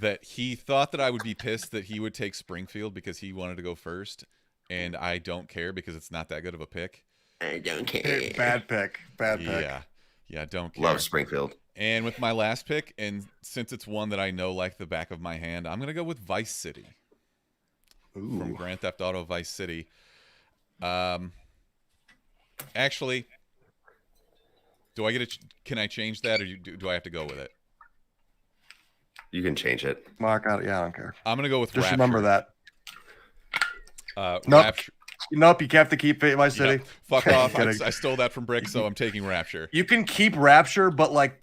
that he thought that I would be pissed that he would take Springfield because he wanted to go first, and I don't care because it's not that good of a pick. I don't care. Hey, bad pick. Bad pick. Yeah, don't care. Love Springfield. And with my last pick, and since it's one that I know like the back of my hand, I'm gonna go with Vice City from Grand Theft Auto Vice City. Actually, do I get can I change that, or do I have to go with it? You can change it. Mark out. Yeah, I don't care. I'm gonna go with Just Rapture. remember that. Nope. Rapture. Nope. You have to keep Vice City. Yep. Fuck off. Kidding. I stole that from Brick, so I'm taking Rapture. You can keep Rapture, but like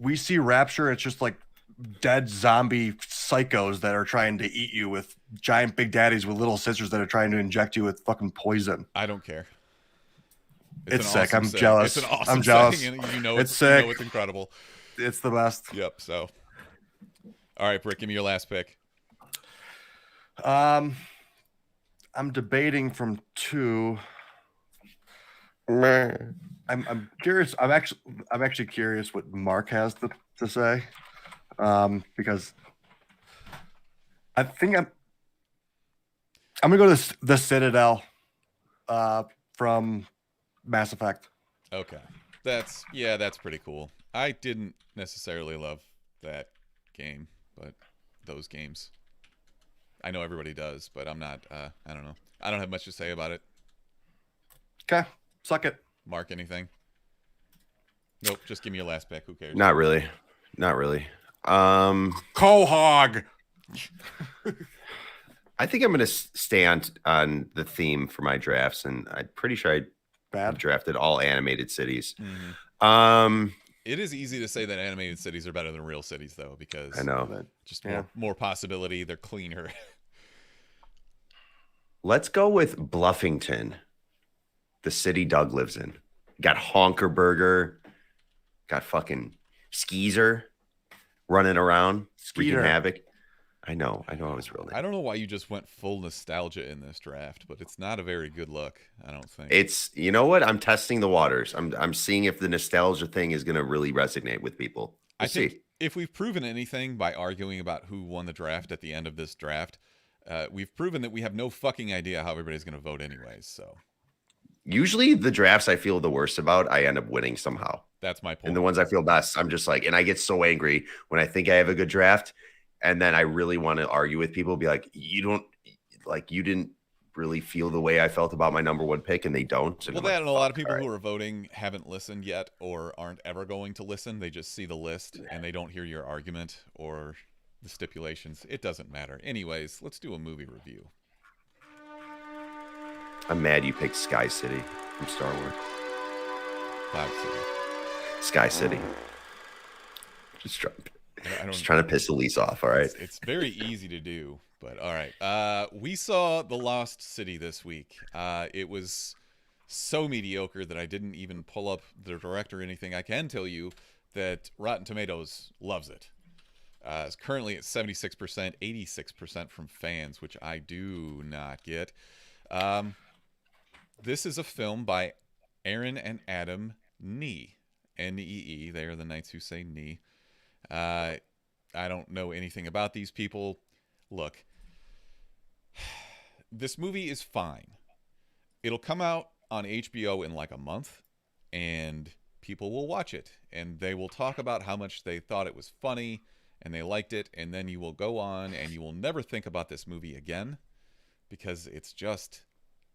we see Rapture, it's just like dead zombie psychos that are trying to eat you with giant big daddies with little sisters that are trying to inject you with fucking poison. I don't care. It's an sick. awesome I'm saying. jealous. It's an awesome I'm jealous. saying, and you know It's you sick. know it's incredible. It's the best. Yep. So, all right, Brick, give me your last pick. I'm debating from two. I'm curious. I'm actually curious what Mark has to say, because I think I'm gonna go to the Citadel, from Mass Effect. Okay, that's pretty cool. I didn't necessarily love that game, but those games, I know everybody does, but I'm not. I don't know. I don't have much to say about it. Okay, suck it. Mark, anything? Nope. Just give me your last pick. Who cares? Not really. Quahog. I think I'm going to stay on the theme for my drafts, and I'm pretty sure I Bad. drafted all animated cities. Mm-hmm. It is easy to say that animated cities are better than real cities, though, because I know. just more possibility. They're cleaner. Let's go with Bluffington, the city Doug lives in. Got Honker Burger, got fucking Skeezer running around, wreaking havoc. I know it was real name. I don't know why you just went full nostalgia in this draft, but it's not a very good look, I don't think. It's, you know what? I'm testing the waters. I'm seeing if the nostalgia thing is going to really resonate with people. I think if we've proven anything by arguing about who won the draft at the end of this draft, we've proven that we have no fucking idea how everybody's going to vote anyways. So usually the drafts I feel the worst about, I end up winning somehow. That's my point. And the ones I feel best, I'm just like, and I get so angry when I think I have a good draft. And then I really want to argue with people, be like, you didn't really feel the way I felt about my number one pick, and they don't. And well, and a lot of people who are voting haven't listened yet or aren't ever going to listen. They just see the list and they don't hear your argument or the stipulations. It doesn't matter. Anyways, let's do a movie review. I'm mad you picked Sky City from Star Wars. Cloud City. Sky City. Just trying to piss Elise off, all right? It's very easy to do, but all right. We saw The Lost City this week. It was so mediocre that I didn't even pull up the director or anything. I can tell you that Rotten Tomatoes loves it. It's currently at 76%, 86% from fans, which I do not get. This is a film by Aaron and Adam Nee. N-E-E. They are the Knights Who Say Nee. I don't know anything about these people. Look, this movie is fine. It'll come out on HBO in like a month, and people will watch it, and they will talk about how much they thought it was funny, and they liked it, and then you will go on, and you will never think about this movie again, because it's just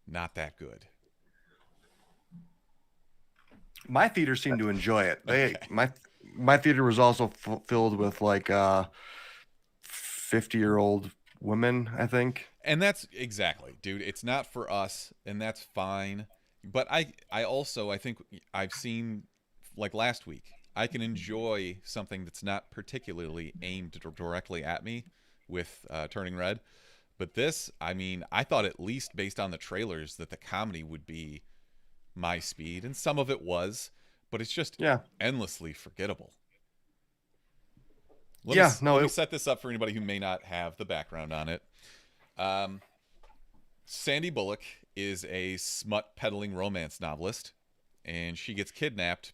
not that good. My theater seemed to enjoy it. My theater was also filled with like 50-year-old women, I think. And that's exactly, dude. It's not for us, and that's fine. But I think I've seen, like last week, I can enjoy something that's not particularly aimed directly at me with Turning Red. But this, I mean, I thought at least based on the trailers that the comedy would be my speed, and some of it was, but it's just endlessly forgettable. Let me set this up for anybody who may not have the background on it. Sandy Bullock is a smut peddling romance novelist, and she gets kidnapped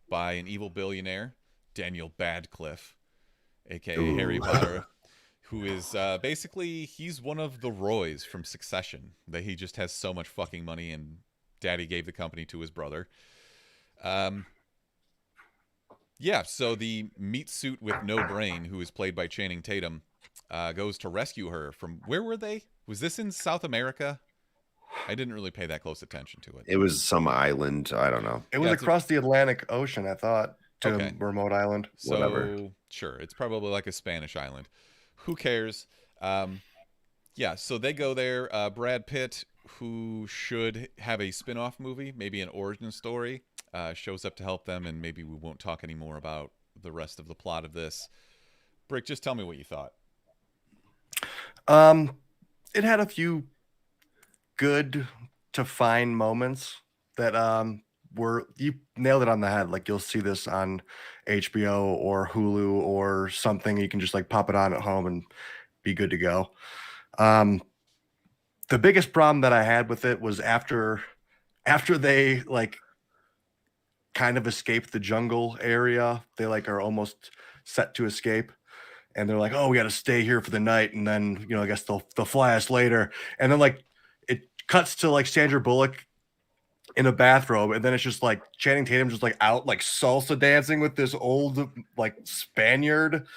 by an evil billionaire, Daniel Radcliffe, aka Harry Potter, who is basically, he's one of the Roys from Succession. That he just has so much fucking money, and Daddy gave the company to his brother. Yeah, so the meat suit with no brain, who is played by Channing Tatum, goes to rescue her from, where were they? Was this in South America? I didn't really pay that close attention to it. It was some island. I don't know. It was Yeah, across the Atlantic Ocean, I thought, to Okay. a remote island. So, Whatever. sure, it's probably like a Spanish island. Who cares? Yeah, so they go there. Brad Pitt, who should have a spin-off movie, maybe an origin story, shows up to help them, and maybe we won't talk anymore about the rest of the plot of this. Brick, just tell me what you thought. It had a few good to fine moments that were, you nailed it on the head. Like, you'll see this on HBO or Hulu or something. You can just like pop it on at home and be good to go. The biggest problem that I had with it was after they like kind of escape the jungle area, they like are almost set to escape, and they're like, oh, we got to stay here for the night, and then, you know, I guess they'll fly us later. And then like it cuts to like Sandra Bullock in a bathrobe, and then it's just like Channing Tatum just like out like salsa dancing with this old like Spaniard.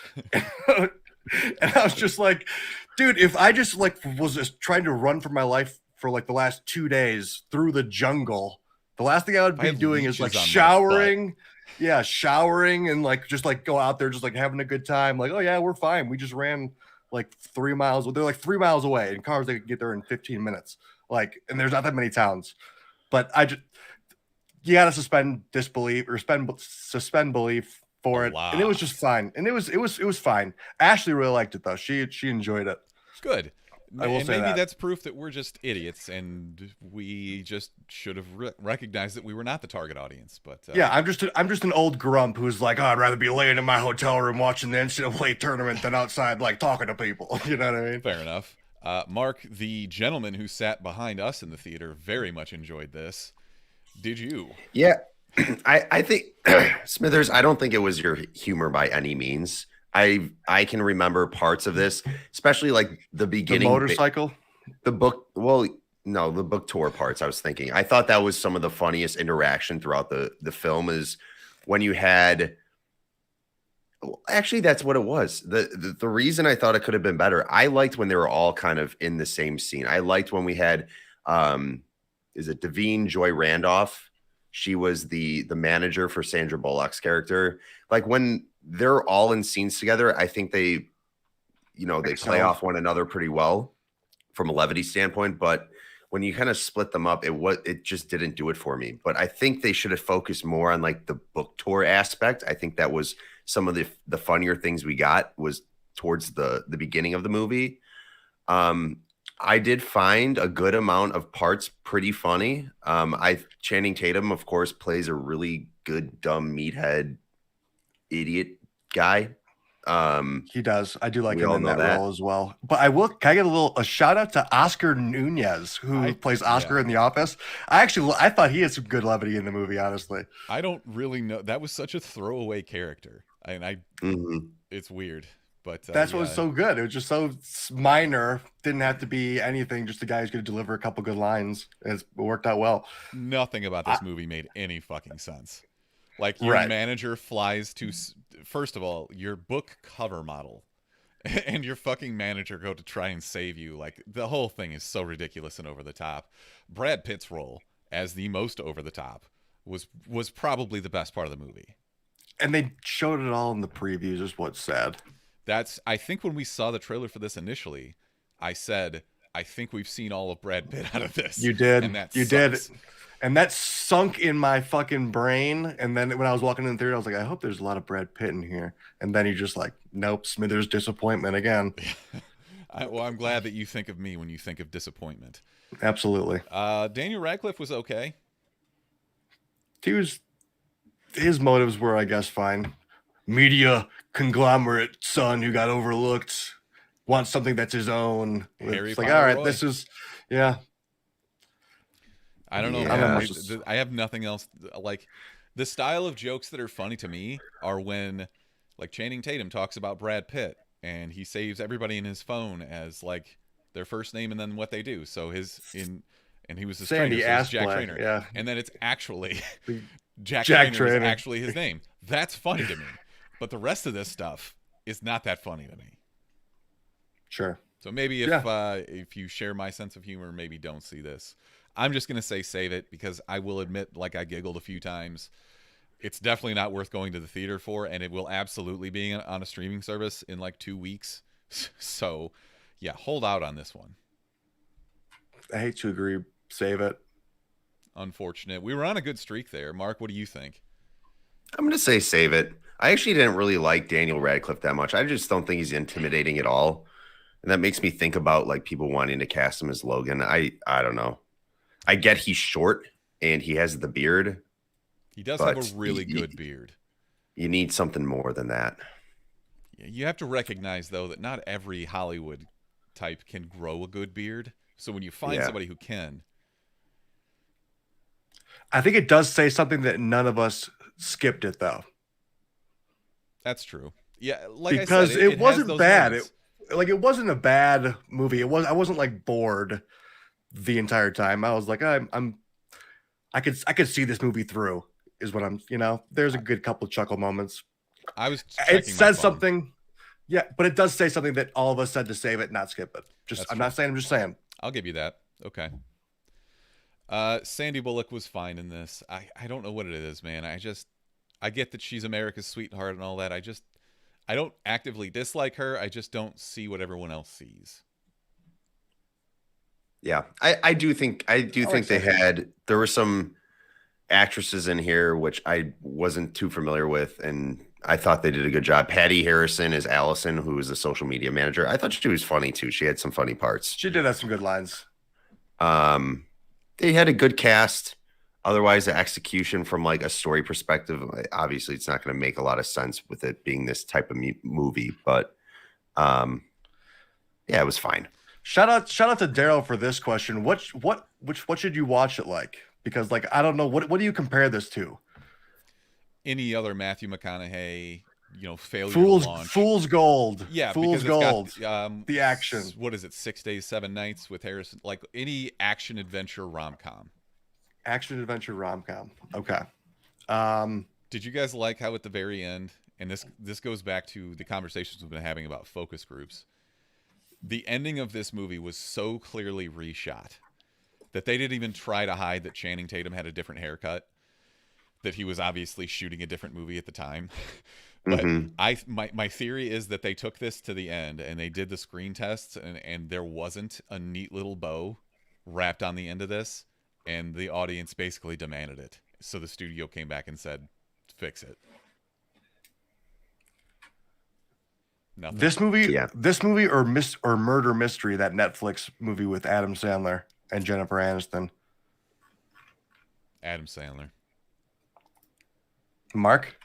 And I was just like, dude, if I just like was just trying to run for my life for like the last 2 days through the jungle, the last thing I would I be have doing is like leeches on my showering. Yeah, showering and like just like go out there just like having a good time. Like, oh yeah, we're fine. We just ran like 3 miles. They're like 3 miles away in cars. They could get there in 15 minutes. Like, and there's not that many towns. But you got to suspend disbelief or suspend belief for it. And it was just fine. And it was fine. Ashley really liked it though. She enjoyed it. Good. I will And say maybe that. that's proof that we're just idiots, and we just should have recognized that we were not the target audience. But Yeah, I'm just an old grump who's like, oh, I'd rather be laying in my hotel room watching the NCAA tournament than outside like talking to people. You know what I mean? fair enough. Mark, the gentleman who sat behind us in the theater, very much enjoyed this. Did you? Yeah, I think Smithers. I don't think it was your humor by any means. I can remember parts of this, especially like the The beginning. motorcycle. The book. Well, no, the book tour parts. I was thinking. I thought that was some of the funniest interaction throughout the film is when you had. Actually, that's what it was. The reason I thought it could have been better. I liked when they were all kind of in the same scene. I liked when we had. Is it Davine Joy Randolph? She was the manager for Sandra Bullock's character. Like when they're all in scenes together, I think they play off one another pretty well from a levity standpoint. But when you kind of split them up, it just didn't do it for me. But I think they should have focused more on like the book tour aspect. I think that was some of the funnier things we got was towards the beginning of the movie. I did find a good amount of parts pretty funny. Channing Tatum, of course, plays a really good dumb meathead idiot guy. He does. I do like We him all in know that role as well. But can I get a shout out to Oscar Nunez, who plays Oscar in The Office. I thought he had some good levity in the movie, honestly. I don't really know. That was such a throwaway character, and it's weird. But That's what was so good. It was just so minor. Didn't have to be anything. Just the guy who's going to deliver a couple good lines. It worked out well. Nothing about this movie made any fucking sense. Like your manager flies to, first of all, your book cover model and your fucking manager go to try and save you. Like the whole thing is so ridiculous and over the top. Brad Pitt's role as the most over the top was probably the best part of the movie. And they showed it all in the previews is what's sad. I think when we saw the trailer for this initially, I said, I think we've seen all of Brad Pitt out of this. You did. And that you sucks. did. And that sunk in my fucking brain. And then when I was walking in the theater, I was like, I hope there's a lot of Brad Pitt in here. And then you're just like, nope, Smithers disappointment again. I'm glad that you think of me when you think of disappointment. Absolutely. Daniel Radcliffe was okay. His motives were, I guess, fine. Media conglomerate son who got overlooked wants something that's his own. It's like, all right, this is, yeah. I don't know. Yeah. I have nothing else. Like the style of jokes that are funny to me are when, like Channing Tatum talks about Brad Pitt and he saves everybody in his phone as like their first name and then what they do. So and he was the Sandy trainer, so it's Jack Aspley, Trainer. yeah. And then it's actually Jack Jack Trainer is Trainer. actually his name. That's funny to me. But the rest of this stuff is not that funny to me. Sure. So maybe if you share my sense of humor, maybe don't see this. I'm just going to say save it because I will admit, like, I giggled a few times. It's definitely not worth going to the theater for, and it will absolutely be on a streaming service in like 2 weeks. So, yeah, hold out on this one. I hate to agree. Save it. Unfortunate. We were on a good streak there. Mark, what do you think? I'm going to say save it. I actually didn't really like Daniel Radcliffe that much. I just don't think he's intimidating at all. And that makes me think about like people wanting to cast him as Logan. I don't know. I get he's short and he has the beard. He does have a really good beard. You need something more than that. You have to recognize, though, that not every Hollywood type can grow a good beard. So when you find somebody who can. I think it does say something that none of us skipped it, though. That's true. Yeah, like because I said, it wasn't bad. moments. It wasn't a bad movie. I wasn't like bored the entire time. I was like, I could see this movie through. Is what I'm. There's a good couple of chuckle moments. I was. It says something. Yeah, but it does say something that all of us said to save it, not skip it. I'm not saying. I'm just saying. I'll give you that. Okay. Sandy Bullock was fine in this. I don't know what it is, man. I get that she's America's sweetheart and all that. I don't actively dislike her. I just don't see what everyone else sees. Yeah, I do think there were some actresses in here which I wasn't too familiar with, and I thought they did a good job. Patty Harrison is Allison, who is the social media manager. I thought she was funny too. She had some funny parts. She did have some good lines. They had a good cast. Otherwise, the execution from like a story perspective, obviously, it's not going to make a lot of sense with it being this type of movie. But yeah, it was fine. Shout out to Daryl for this question. What should you watch it like? Because like I don't know what do you compare this to? Any other Matthew McConaughey, failure to launch. Fool's Gold. Yeah, Fool's Gold. Got, the action. What is it? 6 Days, 7 Nights with Harrison. Like any action adventure rom-com. Action adventure rom-com. Okay. Did you guys like how at the very end, and this goes back to the conversations we've been having about focus groups, the ending of this movie was so clearly reshot that they didn't even try to hide that Channing Tatum had a different haircut, that he was obviously shooting a different movie at the time. But my theory is that they took this to the end and they did the screen tests and there wasn't a neat little bow wrapped on the end of this, and the audience basically demanded it. So the studio came back and said, fix it. Nothing. This movie or Murder Mystery, that Netflix movie with Adam Sandler and Jennifer Aniston. Adam Sandler. Mark?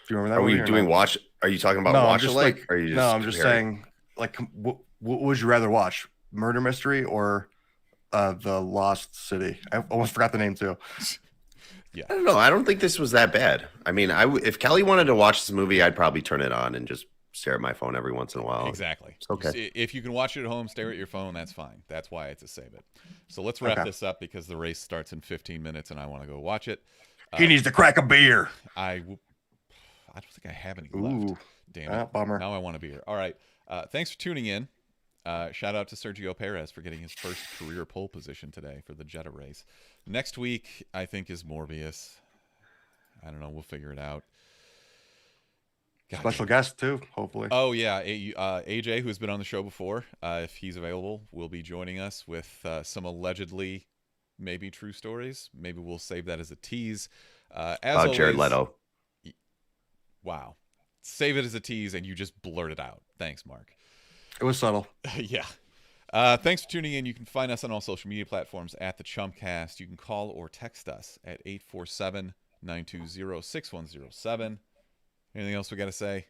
Do you remember that? Are we movie doing not? watch? Are you talking about No, watch I'm just alike? like, Or are you no, I'm just comparing? saying, like, what would you rather watch? Murder Mystery or The Lost City? I almost forgot the name too. Yeah. I don't know. I don't think this was that bad. I mean, if Kelly wanted to watch this movie, I'd probably turn it on and just stare at my phone every once in a while. Exactly. Okay. If you can watch it at home, stare at your phone, that's fine. That's why it's a save it. So let's wrap this up because the race starts in 15 minutes and I want to go watch it. He needs to crack a beer. I don't think I have any left. Ooh. Damn it. Bummer. Now I want a beer. All right. Thanks for tuning in. Shout out to Sergio Perez for getting his first career pole position today for the Jetta race. Next week, I think, is Morbius. I don't know. We'll figure it out. God, Special guest too, hopefully. Oh yeah, AJ, who's been on the show before, if he's available, will be joining us with some allegedly maybe true stories. Maybe we'll save that as a tease. Jared Leto. Wow, save it as a tease, and you just blurt it out. Thanks, Mark. It was subtle. Yeah. Thanks for tuning in. You can find us on all social media platforms at the Chumpcast. You can call or text us at 847-920-6107. Anything else we got to say?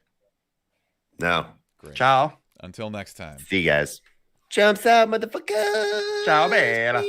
No. Great. Ciao. Until next time. See you guys. Jumps out, motherfucker. Ciao, man.